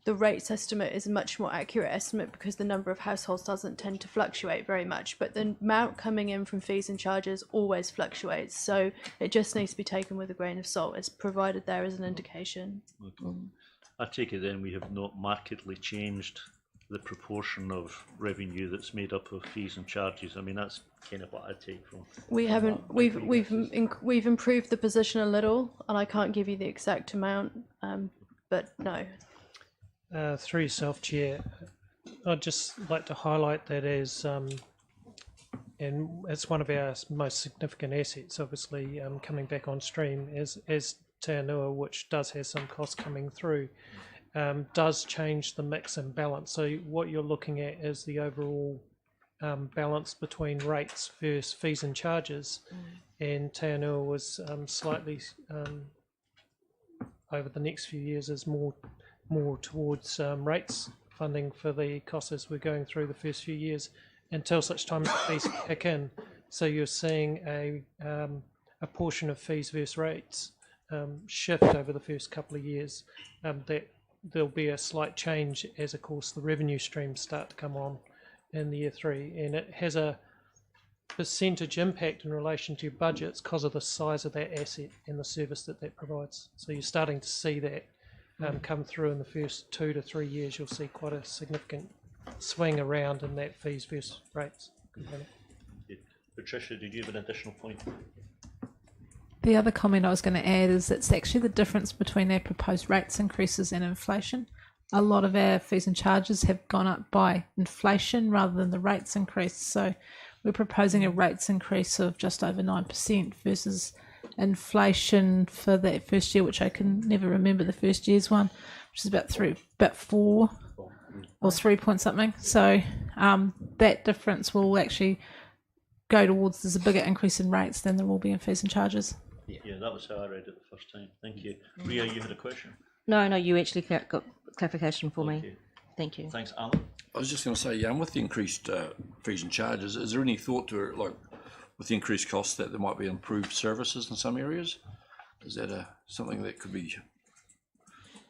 The rates estimate is a much more accurate estimate because the number of households doesn't tend to fluctuate very much, but the amount coming in from fees and charges always fluctuates. So it just needs to be taken with a grain of salt. It's provided there as an indication. Okay. I take it then we have not markedly changed the proportion of revenue that's made up of fees and charges. I mean, that's kind of what I take from. We haven't. We've improved the position a little, and I can't give you the exact amount, but no. Through yourself, Chair, I'd just like to highlight that as, and it's one of our most significant assets, obviously, coming back on stream, as Te Anua, which does have some costs coming through, does change the mix and balance. So what you're looking at is the overall balance between rates versus fees and charges, and Te Anua was slightly over the next few years is more towards rates funding for the costs as we're going through the first few years until such time as the fees kick in. So you're seeing a portion of fees versus rates shift over the first couple of years. That there'll be a slight change as, of course, the revenue streams start to come on in the year 3, and it has a percentage impact in relation to your budgets because of the size of that asset and the service that provides. So you're starting to see that come through in the first 2 to 3 years. You'll see quite a significant swing around in that fees versus rates component. Patricia, did you have an additional point? The other comment I was going to add is it's actually the difference between our proposed rates increases and inflation. A lot of our fees and charges have gone up by inflation rather than the rates increase. So we're proposing a rates increase of just over 9% versus inflation for that first year, which I can never remember the first year's one, which is about 4 or 3 point something. So that difference will actually go towards, there's a bigger increase in rates than there will be in fees and charges. Yeah, that was how I read it the first time. Thank you. Ria, you had a question? No, you actually got clarification for me. Thank you. Thanks, Alan. I was just going to say, yeah, with the increased fees and charges, is there any thought to it, like with the increased costs, that there might be improved services in some areas? Is that something that could be,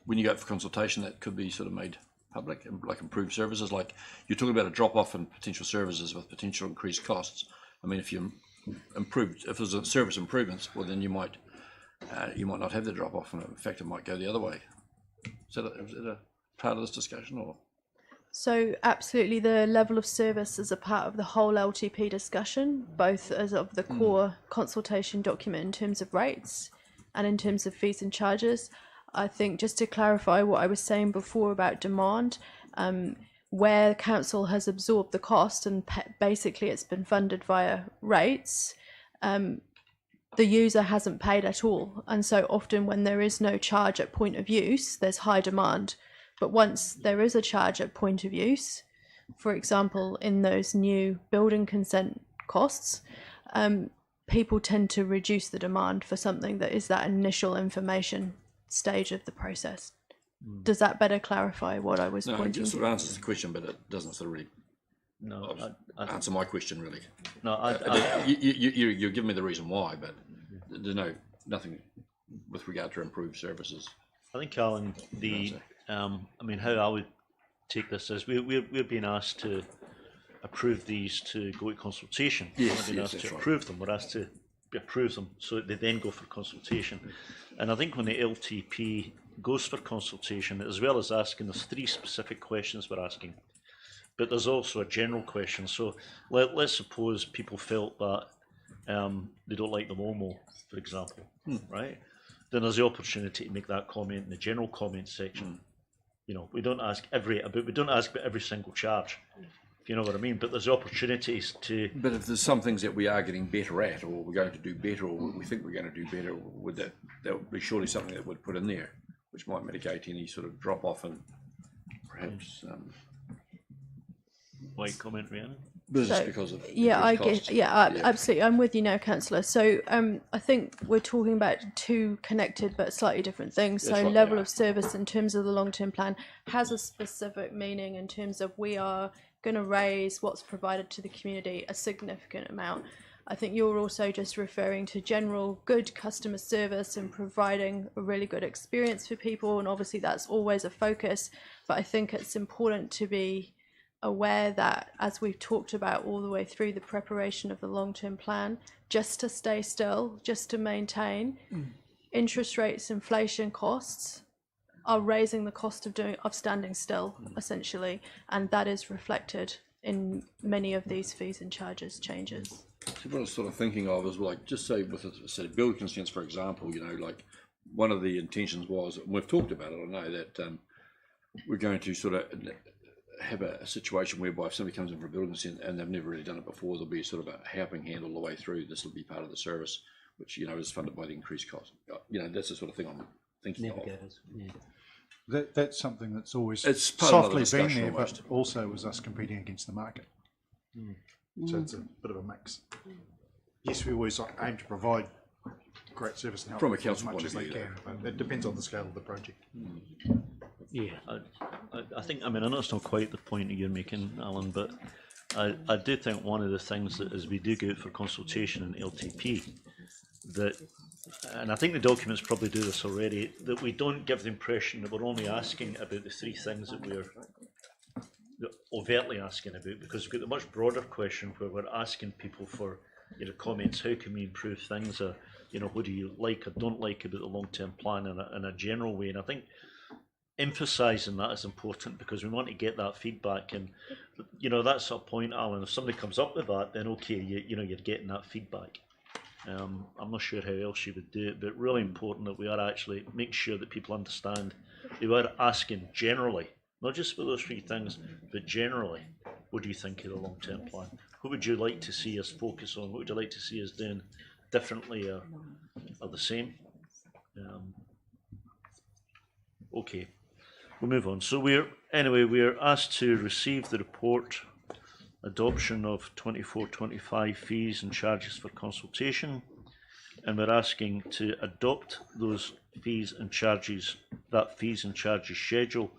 when you go for consultation, that could be sort of made public, like improved services? Like you're talking about a drop off in potential services with potential increased costs. I mean, if you if there's a service improvements, well, then you might not have the drop off, and in fact, it might go the other way. Is that a part of this discussion, or? So absolutely, the level of service is a part of the whole LTP discussion, both as of the core consultation document in terms of rates and in terms of fees and charges. I think just to clarify what I was saying before about demand, where council has absorbed the cost and basically it's been funded via rates, the user hasn't paid at all. And so often when there is no charge at point of use, there's high demand. But once there is a charge at point of use, for example, in those new building consent costs, people tend to reduce the demand for something that is that initial information stage of the process. Does that better clarify what I was pointing to? No, it sort of answers the question, but it doesn't sort of really answer my question, really. No, you're giving me the reason why, but there's nothing with regard to improved services. I think, Alan, I mean, how I would take this is we're being asked to approve these to go to consultation. We're not being asked to approve them. We're asked to approve them so that they then go for consultation. And I think when the LTP goes for consultation, as well as asking, there's 3 specific questions we're asking, but there's also a general question. So let's suppose people felt that they don't like the Momo, for example, right? Then there's the opportunity to make that comment in the general comment section. You know, we don't ask about every single charge, if you know what I mean. But there's opportunities to. But if there's some things that we are getting better at, or we're going to do better, or we think we're going to do better, would that would be surely something that would put in there, which might mitigate any sort of drop off and perhaps. Why comment, Rhiannon? Because of absolutely. I'm with you now, Councillor. So I think we're talking about 2 connected but slightly different things. So level of service in terms of the long-term plan has a specific meaning in terms of we are going to raise what's provided to the community a significant amount. I think you're also just referring to general good customer service and providing a really good experience for people, and obviously that's always a focus, but I think it's important to be aware that, as we've talked about all the way through the preparation of the long-term plan, just to stay still, just to maintain, interest rates, inflation costs are raising the cost of standing still, essentially, and that is reflected in many of these fees and charges changes. So what I was sort of thinking of is, like, just say with building consents, for example, like one of the intentions was, and we've talked about it, I know that we're going to sort of have a situation whereby if somebody comes in for a building consent and they've never really done it before, there'll be sort of a helping hand all the way through. This will be part of the service, which, you know, is funded by the increased cost. You know, that's the sort of thing I'm thinking of. That's something that's always It's part of softly another been discussion there, almost. but also was us competing against the market. So it's a bit of a mix. Yes, we always aim to provide great service and help From a as council much point as of they view, can, but it depends on the scale of the project. Yeah, I think, I mean, I know it's not quite the point that you're making, Alan, but I do think one of the things that as we do go out for consultation in LTP, that, and I think the documents probably do this already, that we don't give the impression that we're only asking about the three things that we're overtly asking about, because we've got the much broader question where we're asking people for, you know, comments, how can we improve things, or, you know, what do you like or don't like about the long-term plan in a general way. And I think emphasising that is important because we want to get that feedback. And, you know, that's a point, Alan, if somebody comes up with that, then okay, you know, you're getting that feedback. I'm not sure how else you would do it, but really important that we are actually make sure that people understand they were asking generally, not just for those three things, but generally, what do you think of the long-term plan? What would you like to see us focus on? What would you like to see us doing differently or the same? Okay, we'll move on. So we're asked to receive the report, adoption of 24-25 fees and charges for consultation, and we're asking to adopt those fees and charges, that fees and charges schedule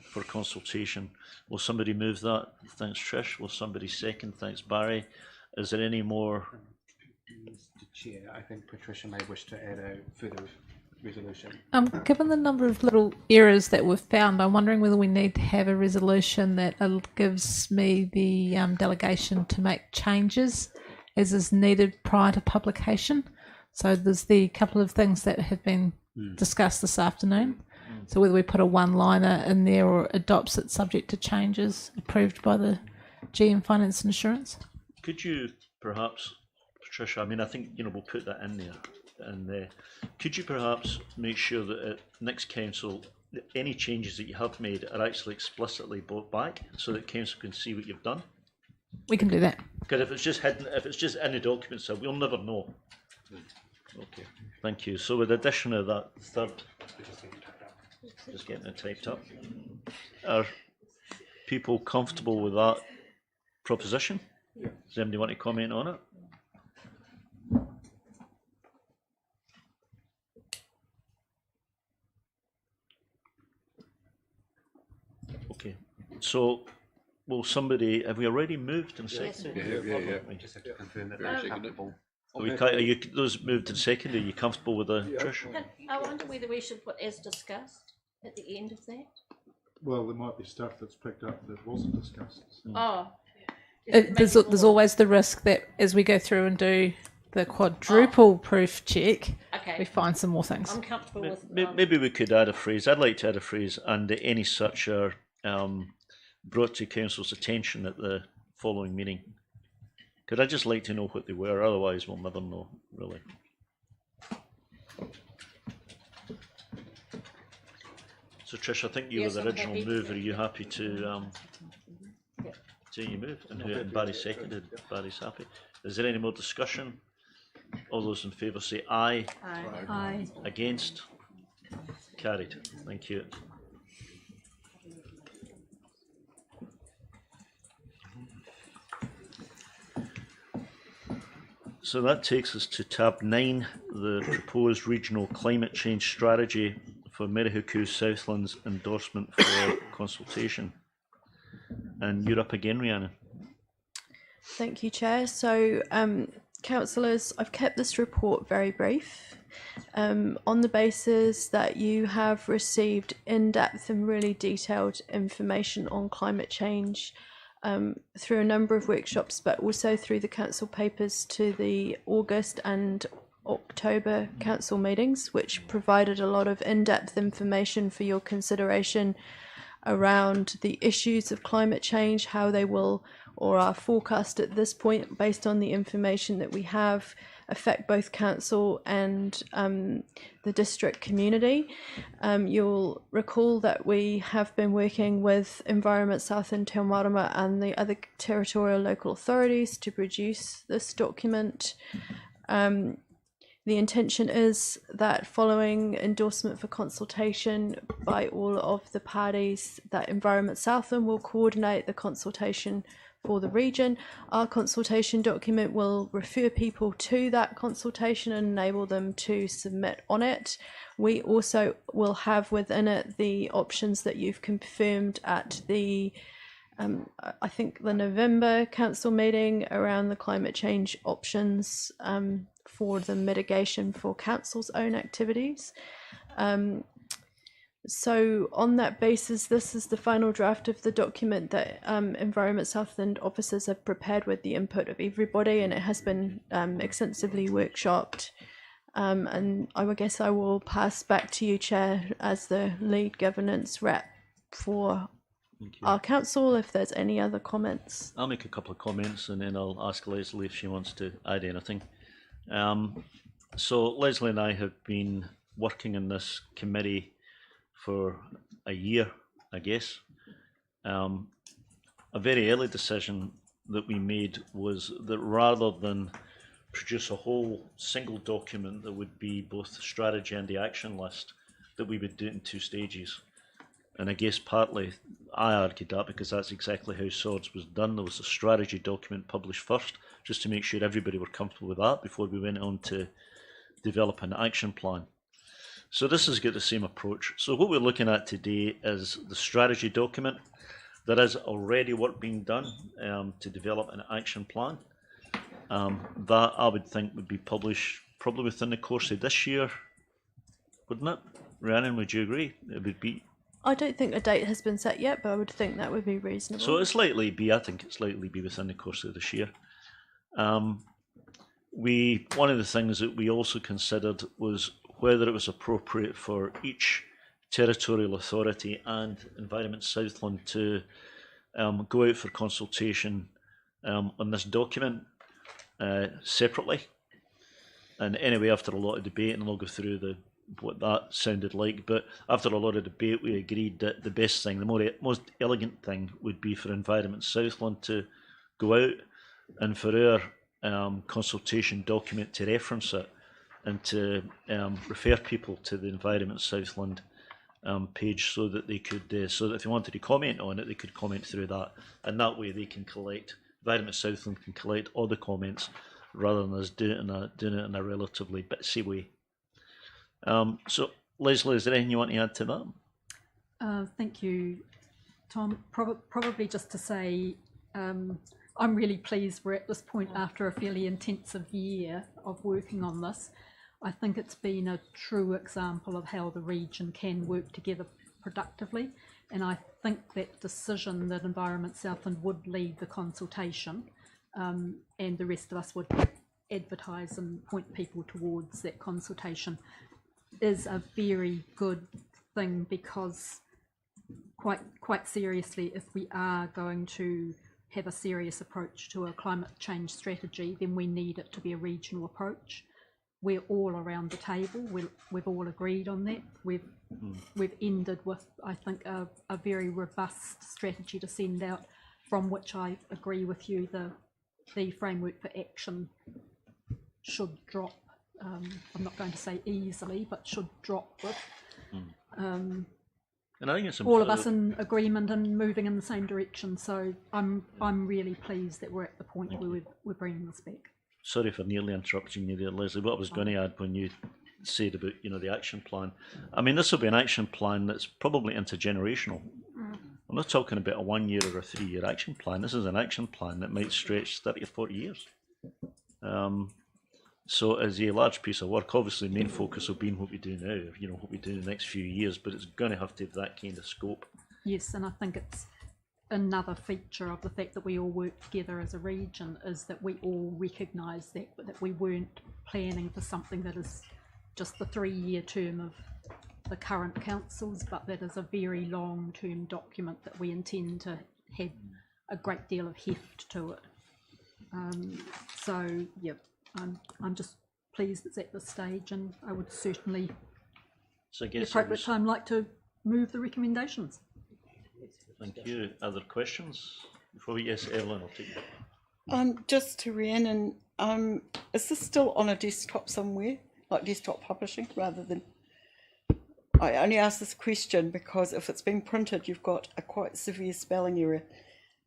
for consultation. Will somebody move that? Thanks, Trish. Will somebody second? Thanks, Barry. Is there any more? Mr. Chair, I think Patricia may wish to add a further resolution. Given the number of little errors that we've found, I'm wondering whether we need to have a resolution that gives me the delegation to make changes as is needed prior to publication. So there's the couple of things that have been discussed this afternoon. So whether we put a one-liner in there or adopts it subject to changes approved by the GM Finance and Insurance. Could you perhaps, Patricia, I mean, I think, you know, we'll put that in there. And could you perhaps make sure that at next council, that any changes that you have made are actually explicitly brought back so that council can see what you've done? We can do that. Because if it's just hidden, if it's just in the documents, so we'll never know. Okay, thank you. So with the addition of that third, just getting it typed up, are people comfortable with that proposition? Yeah. Does anybody want to comment on it? Okay, so will somebody, have we already moved and seconded? Yeah. Just have to confirm that Very they're seconded. comfortable. Are you those moved and seconded? Are you comfortable with the Trish? I wonder whether we should put as discussed at the end of that. Well, there might be stuff that's picked up that wasn't discussed. Oh. There's always the risk that as we go through and do the quadruple proof check, Okay. we find some more things. I'm comfortable with. Maybe we could add a phrase. I'd like to add a phrase, and any such are brought to council's attention at the following meeting. Could I just like to know what they were? Otherwise, we'll never know, really. So, Trish, I think you Yes, were the I'm original happy to. mover. Are you happy to say you moved? And Barry seconded. Barry's happy. Is there any more discussion? All those in favour say aye. Aye. Aye. Against? Carried. Thank you. So that takes us to tab 9, the proposed regional climate change strategy for Merihuku Southlands endorsement for consultation. And you're up again, Rhiannon. Thank you, Chair. So, councillors, I've kept this report very brief on the basis that you have received in-depth and really detailed information on climate change through a number of workshops, but also through the council papers to the August and October council meetings, which provided a lot of in-depth information for your consideration around the issues of climate change, how they will or are forecast at this point based on the information that we have, affect both council and the district community. You'll recall that we have been working with Environment South in Te Marama and the other territorial local authorities to produce this document. The intention is that following endorsement for consultation by all of the parties, that Environment Southland will coordinate the consultation for the region. Our consultation document will refer people to that consultation and enable them to submit on it. We also will have within it the options that you've confirmed at the I think the November council meeting around the climate change options for the mitigation for council's own activities. So on that basis, this is the final draft of the document that Environment Southland officers have prepared with the input of everybody, and it has been extensively workshopped. And I guess I will pass back to you, Chair, as the lead governance rep for our council, if there's any other comments. I'll make a couple of comments and then I'll ask Leslie if she wants to add anything. So Leslie and I have been working in this committee for a year, I guess. A very early decision that we made was that rather than produce a whole single document that would be both the strategy and the action list, that we would do it in 2 stages. And I guess partly I argued that because that's exactly how SWORDS was done. There was a strategy document published first, just to make sure everybody were comfortable with that before we went on to develop an action plan. So this has got the same approach. So what we're looking at today is the strategy document. There is already work being done to develop an action plan. That I would think would be published probably within the course of this year, wouldn't it? Rhiannon, would you agree? It would be. I don't think a date has been set yet, but I would think that would be reasonable. So it's likely be, I think it's likely be within the course of this year. One of the things that we also considered was whether it was appropriate for each territorial authority and Environment Southland to go out for consultation on this document separately. And anyway, after a lot of debate, and I'll go through what that sounded like, but after a lot of debate, we agreed that the best thing, the most elegant thing, would be for Environment Southland to go out and for our consultation document to reference it and to refer people to the Environment Southland page so that they could, so that if they wanted to comment on it, they could comment through that, and that way they can collect, Environment Southland can collect all the comments rather than us doing it in a relatively bitsy way. So Leslie, is there anything you want to add to that? Thank you, Tom. Probably just to say, I'm really pleased we're at this point after a fairly intensive year of working on this. I think it's been a true example of how the region can work together productively, and I think that decision that Environment Southland would lead the consultation and the rest of us would advertise and point people towards that consultation is a very good thing, because quite seriously, if we are going to have a serious approach to a climate change strategy, then we need it to be a regional approach. We're all around the table. We've all agreed on that. We've ended with, I think, a very robust strategy to send out, from which I agree with you. The framework for action should drop. I'm not going to say easily, but should drop with. And I think it's all of us in agreement and moving in the same direction. So I'm really pleased that we're at the point where we're bringing this back. Sorry for nearly interrupting you there, Leslie. What I was going to add when you said about the action plan, I mean, this will be an action plan that's probably intergenerational. I'm not talking about a 1 year or a 3 year action plan. This is an action plan that might stretch 30 or 40 years. So as a large piece of work, obviously the main focus will be in what we do now, what we do in the next few years, but it's going to have to have that kind of scope. Yes, and I think it's another feature of the fact that we all work together as a region is that we all recognise that we weren't planning for something that is just the 3 year term of the current councils, but that is a very long term document that we intend to have a great deal of heft to it. So, yeah. I'm just pleased it's at this stage, and I would certainly, So I at the guess it appropriate was, time, like to move the recommendations. thank you. Other questions? Before we, yes, Evelyn, I'll take you. Just to Rhiannon, is this still on a desktop somewhere, like desktop publishing, rather than? I only ask this question because if it's been printed, you've got a quite severe spelling error,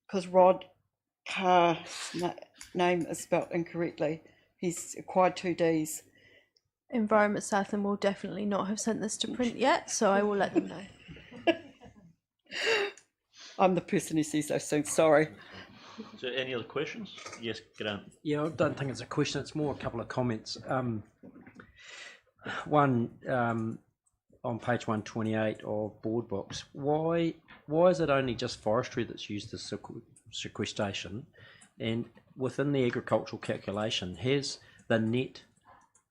because Rod Carr's name is spelt incorrectly. He's acquired 2 Ds. Environment Southland will definitely not have sent this to print yet, so I will let them know. I'm the person who sees those things, sorry. So any other questions? Yes, Grant. Yeah, I don't think it's a question, it's more a couple of comments. One, on page 128 of board books, why is it only just forestry that's used as sequestration? And within the agricultural calculation, has the net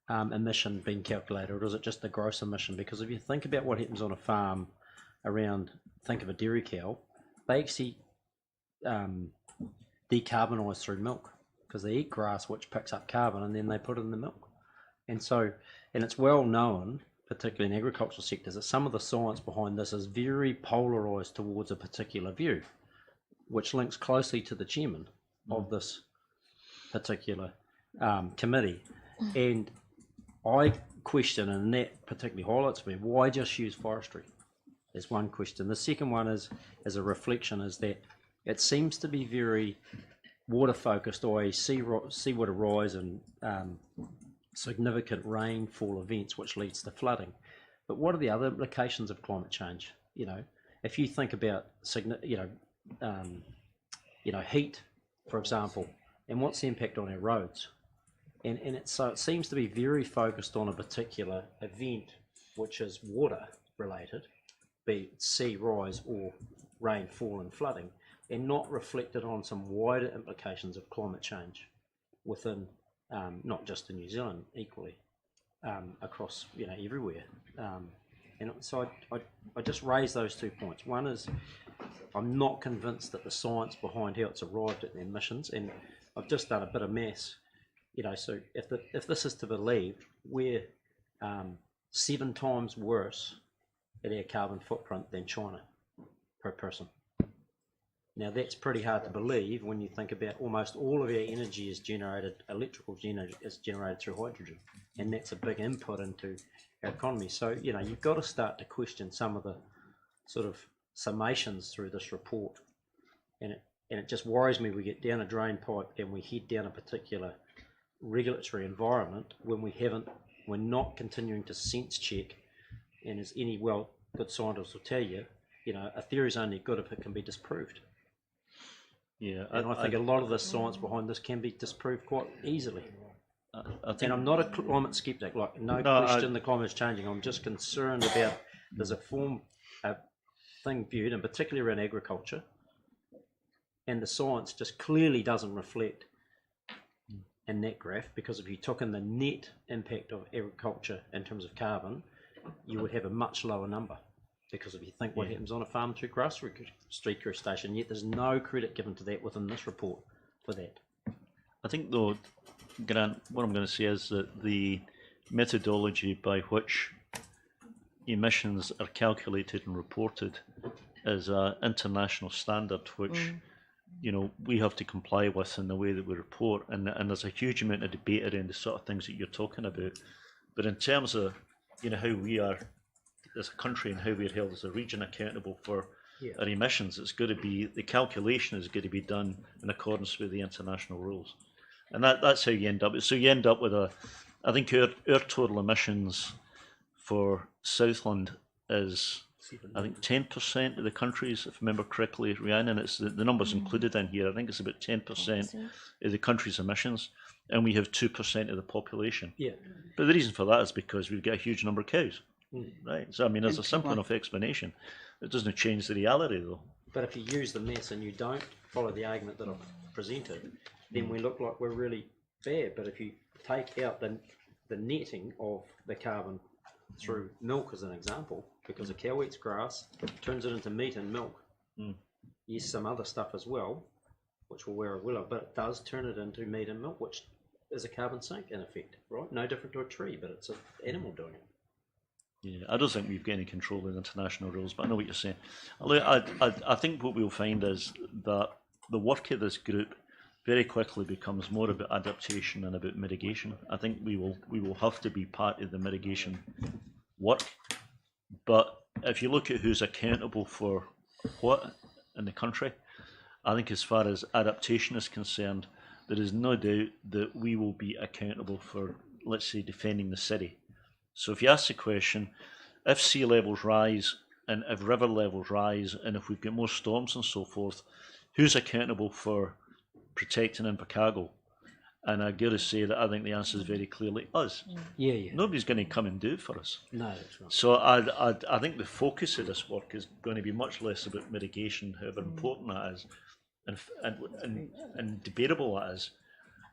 emission been calculated, or is it just the gross emission? Because if you think about what happens on a farm around, think of a dairy cow, they actually decarbonise through milk, because they eat grass which picks up carbon and then they put it in the milk. And so, and it's well known, particularly in agricultural sectors, that some of the science behind this is very polarised towards a particular view, which links closely to the chairman of this particular committee. And I question, and that particularly highlights me, why just use forestry? Is one question. The second one is, as a reflection, is that it seems to be very water focused, i.e. seawater rise and significant rainfall events, which leads to flooding. But what are the other implications of climate change? You know, if you think about heat, for example, and what's the impact on our roads? And so it seems to be very focused on a particular event, which is water related, be it sea rise or rainfall and flooding, and not reflected on some wider implications of climate change within, not just in New Zealand, equally across everywhere. And so I just raise those 2 points. One is, I'm not convinced that the science behind how it's arrived at the emissions, and I've just done a bit of maths. So if this is to be believed, we're 7 times worse at our carbon footprint than China per person. Now that's pretty hard to believe when you think about almost all of our energy is generated, electrical energy is generated through hydrogen, and that's a big input into our economy. So you've got to start to question some of the sort of summations through this report, and it just worries me. We get down a drain pipe and we head down a particular regulatory environment when we're not continuing to sense check. And as any good scientist will tell you, a theory is only good if it can be disproved. Yeah, and I think a lot of the science behind this can be disproved quite easily. And I'm not a climate skeptic. No question the climate is changing. I'm just concerned about there's a thing viewed, and particularly around agriculture, and the science just clearly doesn't reflect in that graph, because if you took in the net impact of agriculture in terms of carbon, you would have a much lower number. Because if you think what happens on a farm to grass station, yet there's no credit given to that within this report for that. I think though, Grant, what I'm going to say is that the methodology by which emissions are calculated and reported is an international standard which we have to comply with in the way that we report, and there's a huge amount of debate around the sort of things that you're talking about. But in terms of how we are as a country and how we're held as a region accountable for our emissions, it's going to be, the calculation is going to be done in accordance with the international rules, and that's how you end up. So you end up with I think our total emissions for Southland is, I think, 10% of the countries, if I remember correctly, Rhiannon, and it's the numbers included in here. I think it's about 10% of the country's emissions, and we have 2% of the population. Yeah. But the reason for that is because we've got a huge number of cows. Right, so I mean, there's a simple enough explanation. It doesn't change the reality, though. But if you use the maths and you don't follow the argument that I've presented, then we look like we're really bad. But if you take out the netting of the carbon through milk as an example, because a cow eats grass, turns it into meat and milk. Yes, some other stuff as well, which we're aware of, but it does turn it into meat and milk, which is a carbon sink in effect, right? No different to a tree, but it's an animal doing it. Yeah, I don't think we've got any control of the international rules, but I know what you're saying. Look, I think what we'll find is that the work of this group very quickly becomes more about adaptation and about mitigation. I think we will have to be part of the mitigation work. But if you look at who's accountable for what in the country, I think as far as adaptation is concerned, there is no doubt that we will be accountable for, let's say, defending the city. So if you ask the question, if sea levels rise and if river levels rise and if we've got more storms and so forth, who's accountable for protecting Invercargill? And I got to say that I think the answer is very clearly us. Yeah. Nobody's going to come and do it for us. No, that's right. So I think the focus of this work is going to be much less about mitigation, however important that is, and debatable that is.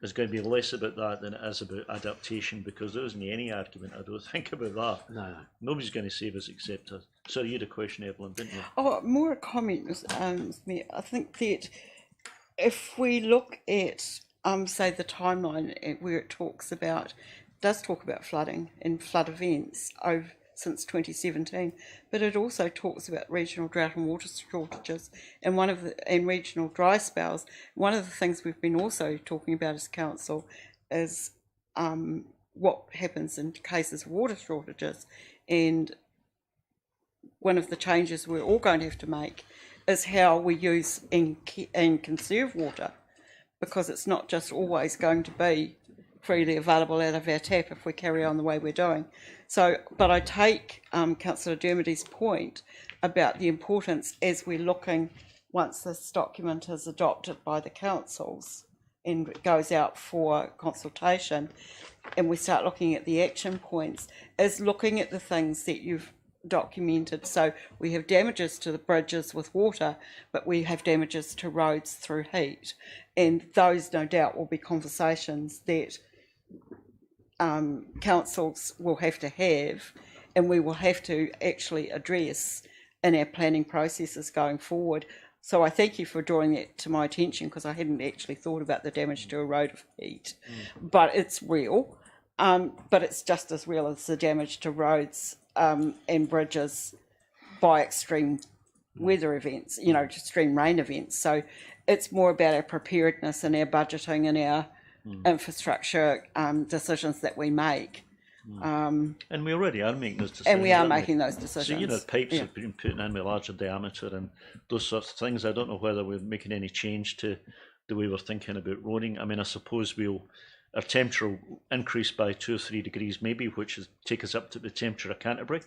It's going to be less about that than it is about adaptation, because there isn't any argument, I don't think, about that. No. Nobody's going to save us except us. Sorry, you had a question, Evelyn, didn't you? Oh, more a comment, Smith. I think that if we look at, say, the timeline where it does talk about flooding and flood events since 2017, but it also talks about regional drought and water shortages and regional dry spells. One of the things we've been also talking about as council is what happens in cases of water shortages, and one of the changes we're all going to have to make is how we use and conserve water, because it's not just always going to be freely available out of our tap if we carry on the way we're doing. So, but I take Councillor Dermody's point about the importance as we're looking, once this document is adopted by the councils and it goes out for consultation, and we start looking at the action points, is looking at the things that you've documented. So we have damages to the bridges with water, but we have damages to roads through heat, and those no doubt will be conversations that councils will have to have, and we will have to actually address in our planning processes going forward. So I thank you for drawing that to my attention, because I hadn't actually thought about the damage to a road of heat, but it's real. But it's just as real as the damage to roads and bridges by extreme weather events, extreme rain events. So it's more about our preparedness and our budgeting and our infrastructure decisions that we make. And we already are making those decisions. And we are making those decisions. So, pipes have been put in with larger diameter and those sorts of things. I don't know whether we're making any change to the way we're thinking about roading. I mean, I suppose our temperature will increase by 2 or 3 degrees maybe, which is take us up to the temperature of Canterbury.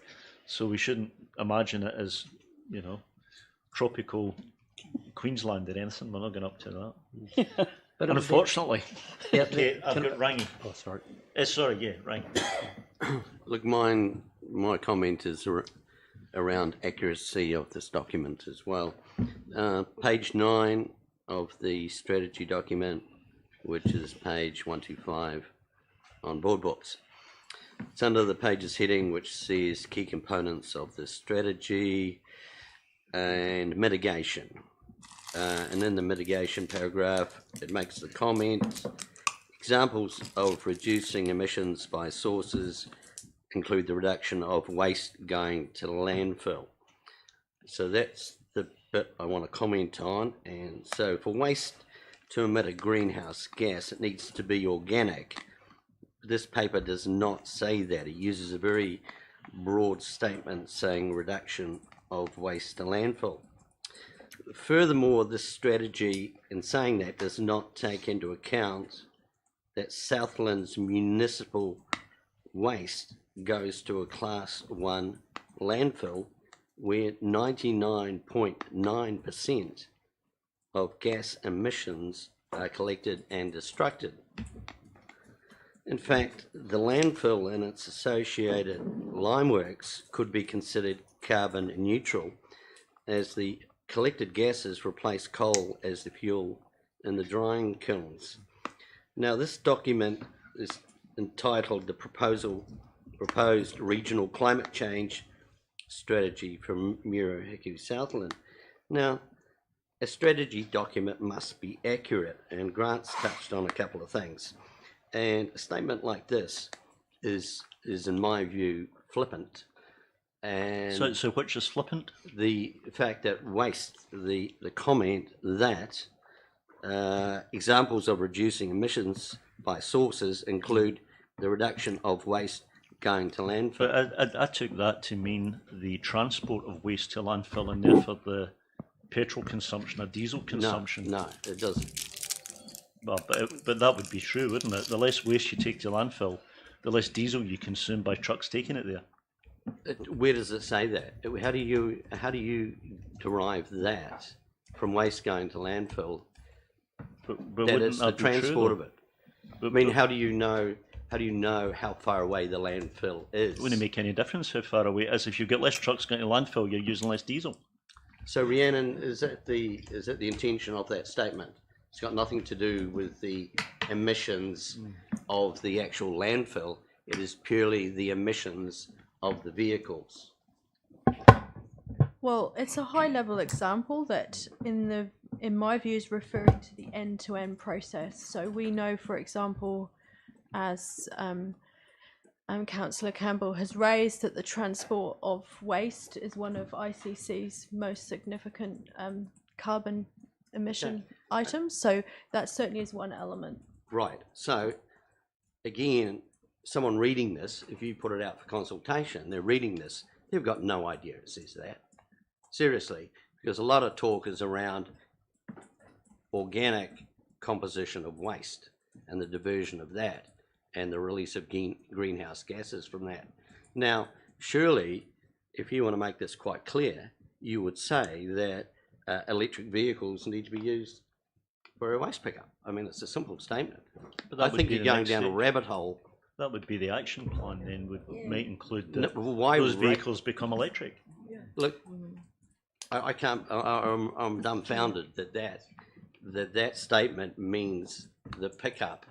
So we shouldn't imagine it as, tropical Queensland or anything. We're not going up to that. But unfortunately, I've got Rangy. Oh, sorry. Sorry, Rangy. Look, my comment is around accuracy of this document as well. Page 9 of the strategy document, which is page 125 on board books. It's under the pages heading which says key components of the strategy and mitigation. And in the mitigation paragraph, it makes the comment, examples of reducing emissions by sources include the reduction of waste going to landfill. So that's the bit I want to comment on. And so for waste to emit a greenhouse gas, it needs to be organic. This paper does not say that. It uses a very broad statement saying reduction of waste to landfill. Furthermore, this strategy, in saying that, does not take into account that Southland's municipal waste goes to a Class 1 landfill where 99.9% of gas emissions are collected and destructed. In fact, the landfill and its associated limeworks could be considered carbon neutral, as the collected gases replace coal as the fuel in the drying kilns. Now, this document is entitled the Proposed Regional Climate Change Strategy for Murihiku Southland. Now, a strategy document must be accurate, and Grant's touched on a couple of things. And a statement like this is in my view, flippant. And So which is flippant? the fact that waste, the comment that examples of reducing emissions by sources include the reduction of waste going to landfill. But I took that to mean the transport of waste to landfill and therefore the petrol consumption or diesel consumption. No, it doesn't. Well, but that would be true, wouldn't it? The less waste you take to landfill, the less diesel you consume by trucks taking it there. Where does it say that? How do you derive that from waste going to landfill? But that wouldn't is the that be true, transport though? of it. I mean, how do you know how far away the landfill is? It wouldn't make any difference how far away it is. If you've got less trucks going to landfill, you're using less diesel. So, Rhiannon, is that the intention of that statement? It's got nothing to do with the emissions of the actual landfill. It is purely the emissions of the vehicles. Well, it's a high-level example that, in my view, is referring to the end-to-end process. So we know, for example, as Councillor Campbell has raised, that the transport of waste is one of ICC's most significant carbon emission items. So that certainly is one element. Right. So, again, someone reading this, if you put it out for consultation, they're reading this, they've got no idea it says that. Seriously, because a lot of talk is around organic composition of waste and the diversion of that and the release of greenhouse gases from that. Now, surely, if you want to make this quite clear, you would say that electric vehicles need to be used for a waste pickup. I mean, it's a simple statement. But I think you're going down a rabbit hole. That would be the action plan then, might include that Why those vehicles become electric. Look, I can't, I'm dumbfounded that statement means the pickup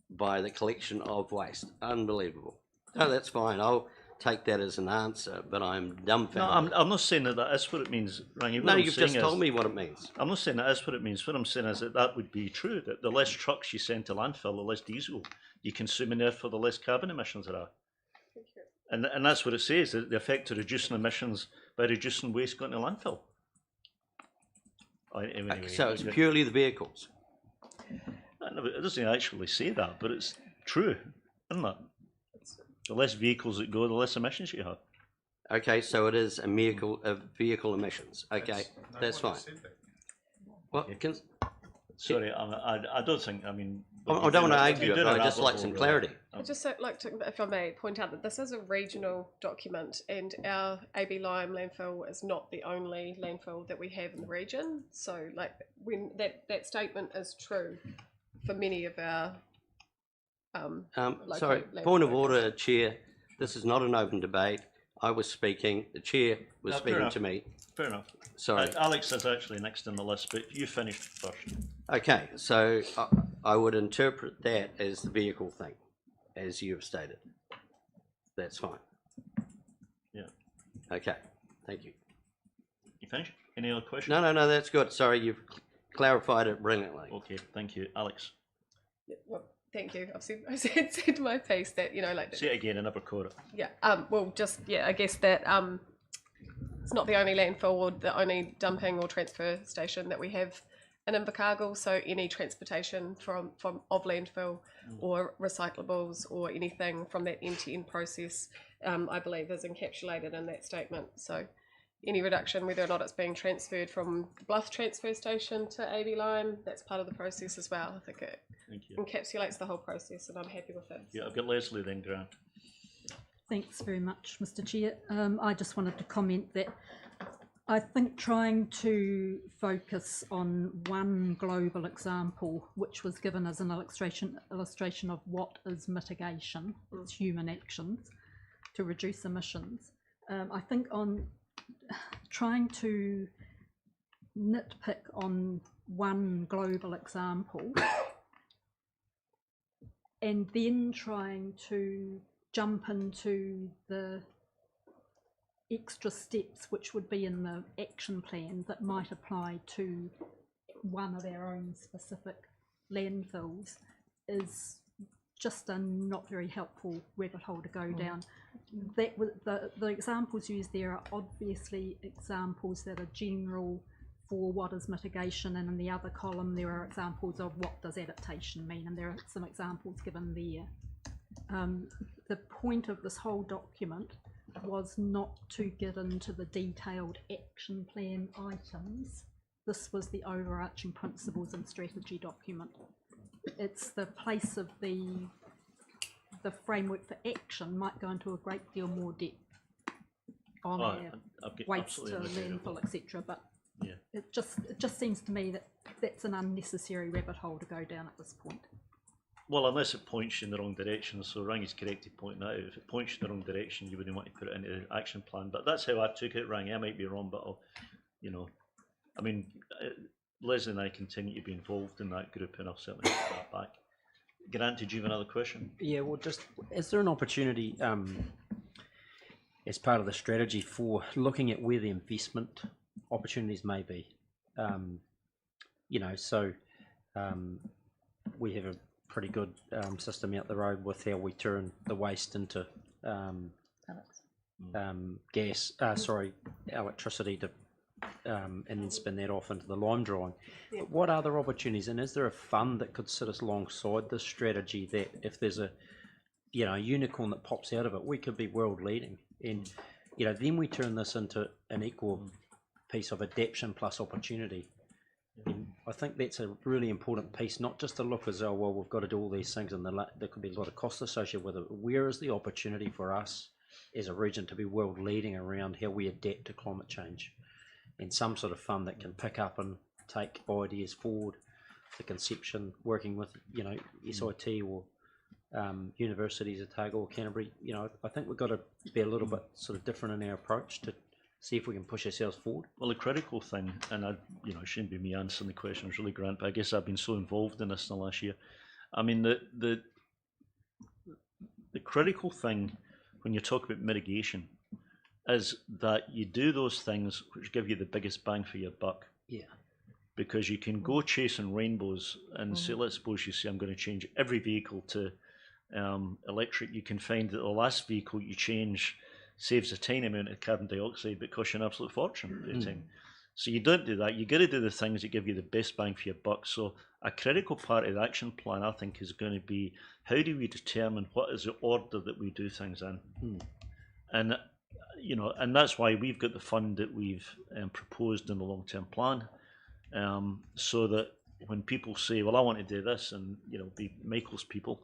by the collection of waste. Unbelievable. No, that's fine. I'll take that as an answer, but I'm dumbfounded. No, I'm not saying that is what it means, Rangi. No, you've just told me what it means. I'm not saying that is what it means. What I'm saying is that would be true, that the less trucks you send to landfill, the less diesel you consume, and therefore the less carbon emissions there are. And that's what it says, the effect of reducing emissions by reducing waste going to landfill. Anyway, So it's purely the vehicles. It doesn't actually say that, but it's true, isn't it? The less vehicles that go, the less emissions you have. Okay, so it is a vehicle emissions. Okay, that's fine. What? Sorry, I don't think, I mean... I don't want to argue it, but I'd just like some clarity. I'd just like to, if I may, point out that this is a regional document and our AB Lime landfill is not the only landfill that we have in the region. So like when that statement is true for many of our Sorry, point of order, Chair. This is not an open debate. I was speaking, the Chair was speaking to me. Fair enough. Sorry. Alex is actually next in the list, but you finished first. Okay, so I would interpret that as the vehicle thing, as you have stated. That's fine. Yeah. Okay, thank you. You finished? Any other questions? No, that's good. Sorry, you've clarified it brilliantly. Okay, thank you. Alex? Well, thank you. I've said my piece that, you know, like... Say it again, I never caught it. Yeah, well, just, yeah, I guess that it's not the only landfill or the only dumping or transfer station that we have in Invercargill, so any transportation of landfill or recyclables or anything from that end-to-end process, I believe is encapsulated in that statement. So any reduction, whether or not it's being transferred from the Bluff transfer station to AB Lime, that's part of the process as well. I think it encapsulates the whole process, and I'm happy with it. Yeah, I've got Leslie then, Grant. Thanks very much, Mr. Chair. I just wanted to comment that I think trying to focus on one global example, which was given as an illustration of what is mitigation, it's human actions to reduce emissions. I think on trying to nitpick on one global example and then trying to jump into the extra steps which would be in the action plan that might apply to one of our own specific landfills is just a not very helpful rabbit hole to go down. That the examples used there are obviously examples that are general for what is mitigation, and in the other column there are examples of what does adaptation mean, and there are some examples given there. The point of this whole document was not to get into the detailed action plan items. This was the overarching principles and strategy document. It's the place of the framework for action might go into a great deal more depth on waste to landfill, etc. But yeah, it just seems to me that that's an unnecessary rabbit hole to go down at this point. Well, unless it points you in the wrong direction. So Rang is correct to point that out. If it points you in the wrong direction, you wouldn't want to put it into the action plan. But that's how I took it, Rang. I might be wrong, but I'll, I mean, Leslie and I continue to be involved in that group, and I'll certainly put that back. Grant, did you have another question? Yeah, well, just is there an opportunity as part of the strategy for looking at where the investment opportunities may be? We have a pretty good system out the road with how we turn the waste into electricity to and then spin that off into the lime drying. But what other opportunities, and is there a fund that could sit us alongside this strategy that if there's a unicorn that pops out of it, we could be world leading, and then we turn this into an equal piece of adaptation plus opportunity. And I think that's a really important piece, not just to look as though, well, we've got to do all these things and there could be a lot of cost associated with it. Where is the opportunity for us as a region to be world leading around how we adapt to climate change? And some sort of fund that can pick up and take ideas forward, the conception, working with SIT or universities, Otago or Canterbury. I think we've got to be a little bit sort of different in our approach to see if we can push ourselves forward. Well, the critical thing, and it shouldn't be me answering the question, it's really Grant, but I guess I've been so involved in this in the last year. I mean, the critical thing when you talk about mitigation is that you do those things which give you the biggest bang for your buck. Yeah. Because you can go chasing rainbows and say, let's suppose you say, I'm going to change every vehicle to electric. You can find that the last vehicle you change saves a tiny amount of carbon dioxide, but costs you an absolute fortune at the time. So you don't do that. You got to do the things that give you the best bang for your buck. So a critical part of the action plan, I think, is going to be how do we determine what is the order that we do things in, and that's why we've got the fund that we've proposed in the long-term plan, so that when people say, well, I want to do this, and be Michael's people,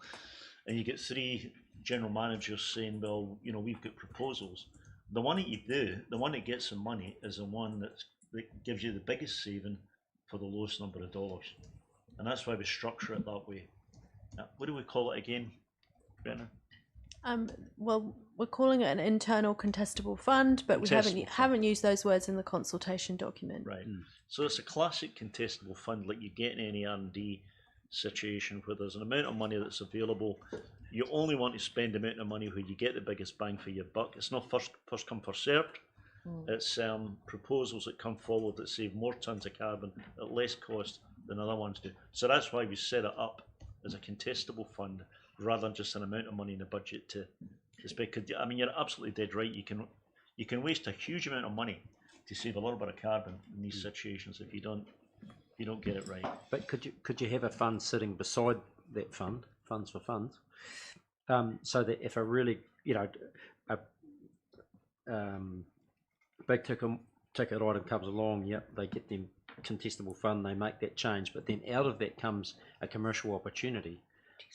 and you get three general managers saying, well, we've got proposals. The one that you do, the one that gets the money, is the one that gives you the biggest saving for the lowest number of dollars. And that's why we structure it that way. What do we call it again, Brenna? Well, we're calling it an internal contestable fund, but we haven't used those words in the consultation document. Right. So it's a classic contestable fund, like you get in any R&D situation where there's an amount of money that's available. You only want to spend the amount of money where you get the biggest bang for your buck. It's not first come, first served. It's proposals that come forward that save more tons of carbon at less cost than other ones do. So that's why we set it up as a contestable fund rather than just an amount of money in the budget to spend. I mean, you're absolutely dead right. You can waste a huge amount of money to save a little bit of carbon in these situations if you don't get it right. But could you have a fund sitting beside that fund, funds for funds, so that if a really big ticket item comes along, they get them contestable fund, they make that change, but then out of that comes a commercial opportunity.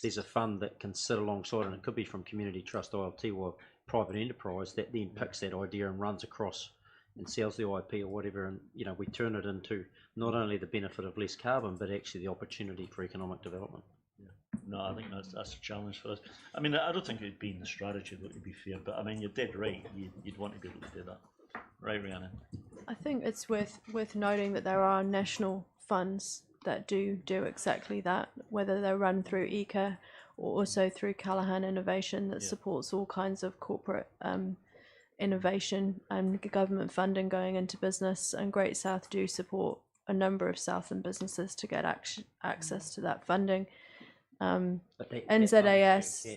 There's a fund that can sit alongside, and it could be from community trust, ILT, or private enterprise that then picks that idea and runs across and sells the IP or whatever, and we turn it into not only the benefit of less carbon, but actually the opportunity for economic development. No, I think that's a challenge for us. I mean, I don't think it'd be in the strategy, that would be fair, but I mean, you're dead right. You'd want to be able to do that, right, Rhiannon? I think it's worth noting that there are national funds that do exactly that, whether they're run through ECA or also through Callaghan Innovation, that supports all kinds of corporate innovation and government funding going into business. And Great South do support a number of southern businesses to get access to that funding. But that NZAS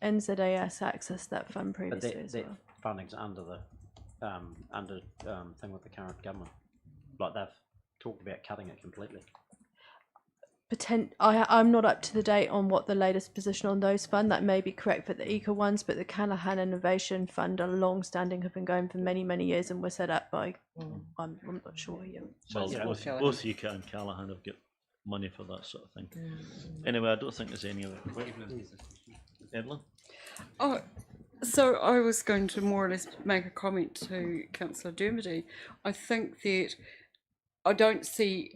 accessed that fund But previously that, as that well. funding's under the thing with the current government. Like they've talked about cutting it completely. I'm not up to the date on what the latest position on those fund. That may be correct for the ECA ones, but the Callaghan Innovation Fund are long-standing, have been going for many, many years, and were set up by. I'm not sure who. Well, both UCA and Callaghan have got money for that sort of thing. Anyway, I don't think there's any other questions. Evelyn? Oh, so I was going to more or less make a comment to Councillor Dermody. I think that I don't see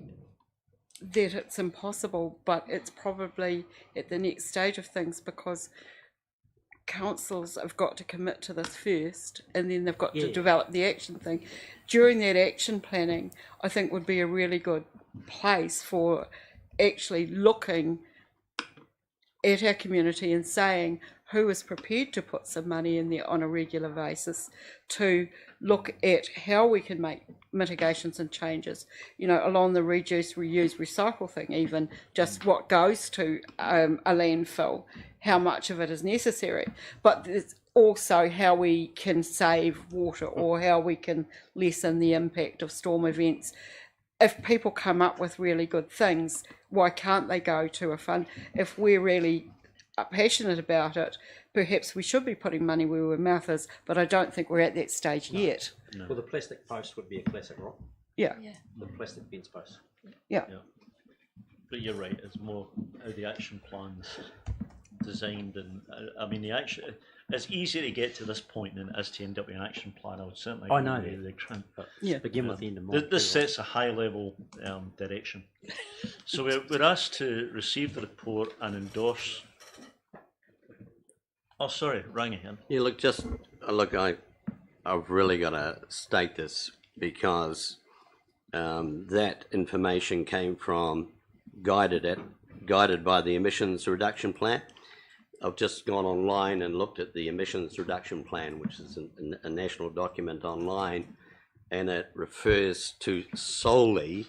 that it's impossible, but it's probably at the next stage of things, because councils have got to commit to this first, and then they've got to develop the action thing. During that action planning, I think would be a really good place for actually looking at our community and saying who is prepared to put some money in there on a regular basis to look at how we can make mitigations and changes, you know, along the reduce, reuse, recycle thing, even just what goes to a landfill, how much of it is necessary, but it's also how we can save water or how we can lessen the impact of storm events. If people come up with really good things, why can't they go to a fund? If we're really passionate about it, perhaps we should be putting money where our mouth is, but I don't think we're at that stage yet. No. Well, the plastic post would be a classic, right? Yeah. The plastic fence post. Yeah. But you're right, it's more how the action plan's designed, and I mean, it's easier to get to this point than it is to end up with an action plan. I would certainly I know agree that, with Grant, but begin with the end of March. This sets a high level direction. So we're asked to receive the report and endorse. Oh, sorry, rang again. Yeah, look, I've really got to state this, because that information came from guided by the emissions reduction plan. I've just gone online and looked at the emissions reduction plan, which is a national document online, and it refers to solely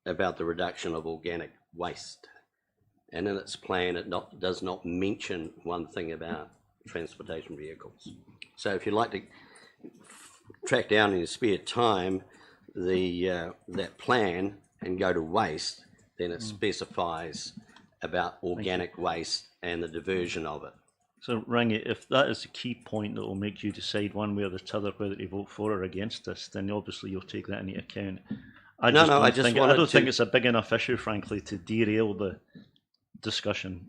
about the reduction of organic waste. And in its plan, it does not mention one thing about transportation vehicles. So if you'd like to track down in your spare time that plan and go to waste, then it specifies about organic waste and the diversion of it. So, Rangi, if that is the key point that will make you decide one way or the other whether to vote for or against this, then obviously you'll take that into account. I don't think it's a big enough issue, frankly, to derail the discussion.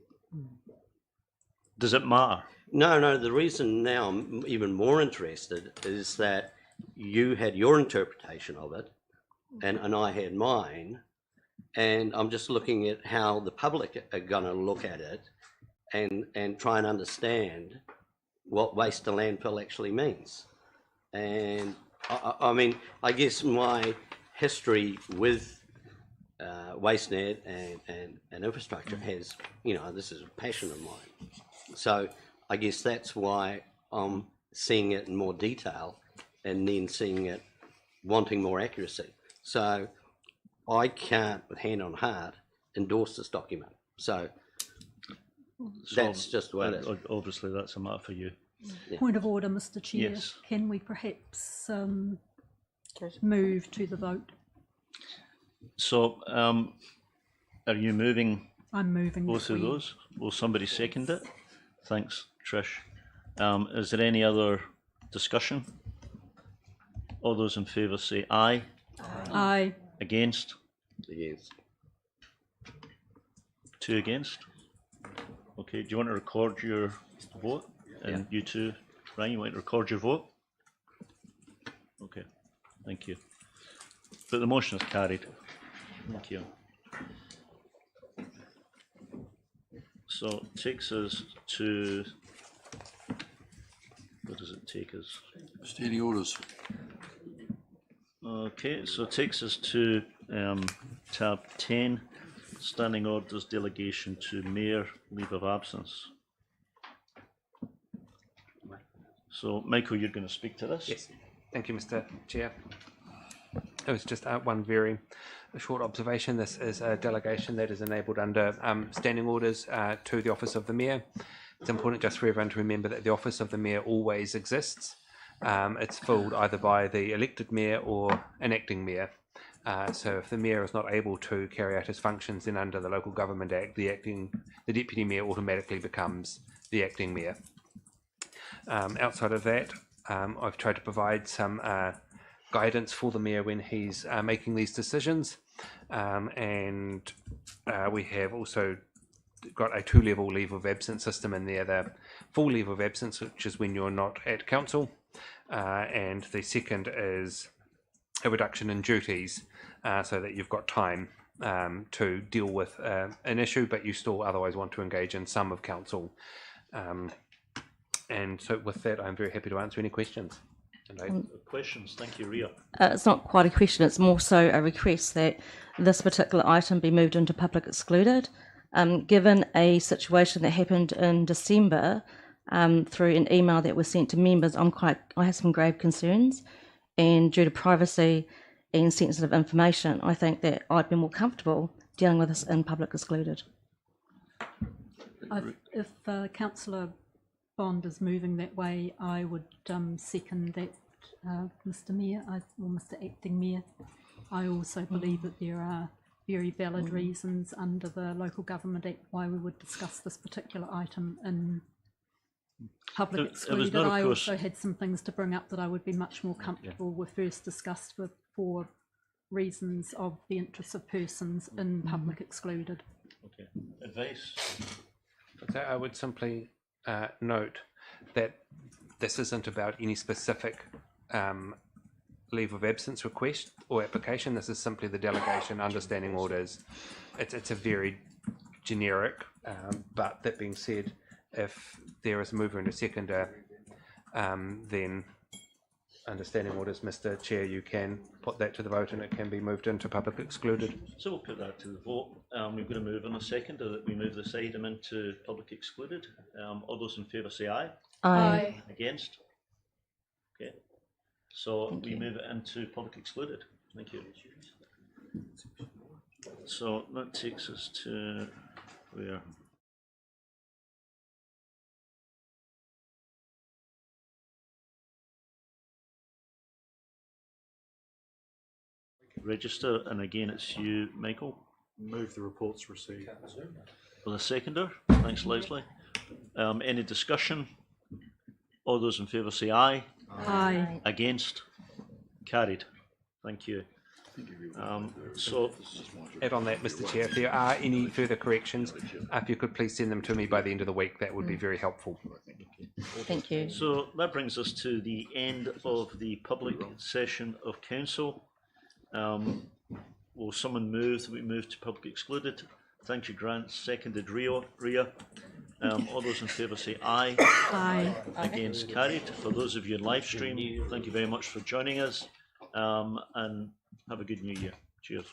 Does it matter? No, the reason now I'm even more interested is that you had your interpretation of it and I had mine, and I'm just looking at how the public are going to look at it and try and understand what waste to landfill actually means. And I mean, I guess my history with WasteNet and infrastructure has, you know, this is a passion of mine. So I guess that's why I'm seeing it in more detail and then seeing it wanting more accuracy. So I can't, with hand on heart, endorse this document. So that's just the way it is. Obviously, that's a matter for you. Yeah. Point of order, Mr. Chair. Yes. Can we perhaps move to the vote? So, are you moving? I'm moving both of those. Will somebody second it? Thanks, Trish. Is there any other discussion? All those in favour say aye. Aye. Against? Against. 2 against. Okay, do you want to record your vote? And you too, Ryan, you want to record your vote? Okay, thank you. But the motion is carried. Thank you. So it takes us to, what does it take us? Standing orders. Okay, so it takes us to tab 10, standing orders delegation to mayor leave of absence. So Michael, you're going to speak to this? Yes, thank you, Mr. Chair. It was just one very short observation. This is a delegation that is enabled under standing orders to the Office of the Mayor. It's important just for everyone to remember that the Office of the Mayor always exists. It's filled either by the elected Mayor or an acting Mayor. So if the Mayor is not able to carry out his functions, then under the Local Government Act, the Deputy Mayor automatically becomes the acting Mayor. Outside of that, I've tried to provide some guidance for the Mayor when he's making these decisions, and we have also got a 2-level leave of absence system in there. The full leave of absence, which is when you're not at council, and the second is a reduction in duties, so that you've got time to deal with an issue, but you still otherwise want to engage in some of council. And so with that, I'm very happy to answer any questions. Questions? Thank you, Ria. It's not quite a question, it's more so a request that this particular item be moved into public excluded. Given a situation that happened in December through an email that was sent to members, I have some grave concerns, and due to privacy and sensitive information, I think that I'd be more comfortable dealing with this in public excluded. If Councillor Bond is moving that way, I would second that, Mr. Mayor, or Mr. Acting Mayor. I also believe that there are very valid reasons under the Local Government Act why we would discuss this particular item in public excluded. I also had some things to bring up that I would be much more comfortable with first discussed for reasons of the interests of persons in public excluded. Okay. Advice? So I would simply note that this isn't about any specific leave of absence request or application. This is simply the delegation understanding orders. It's a very generic, but that being said, if there is a mover and a seconder, then understanding orders, Mr. Chair, you can put that to the vote and it can be moved into public excluded. So we'll put that to the vote. We're going to move in a second that we move this item into public excluded. All those in favour say aye. Aye. Against? Okay. So we move it into public excluded. Thank you. So that takes us to where? Register, and again it's you, Michael. Move the reports received. With a seconder. Thanks, Leslie. Any discussion? All those in favour say aye. Aye. Against? Carried. Thank you. So, add on that, Mr. Chair, if there are any further corrections, if you could please send them to me by the end of the week, that would be very helpful. Thank you. So that brings us to the end of the public session of council. Will someone move that we move to public excluded? Thank you, Grant. Seconded, Ria. All those in favour say aye. Aye. Against? Carried. For those of you in live stream, thank you very much for joining us, and have a good new year. Cheers.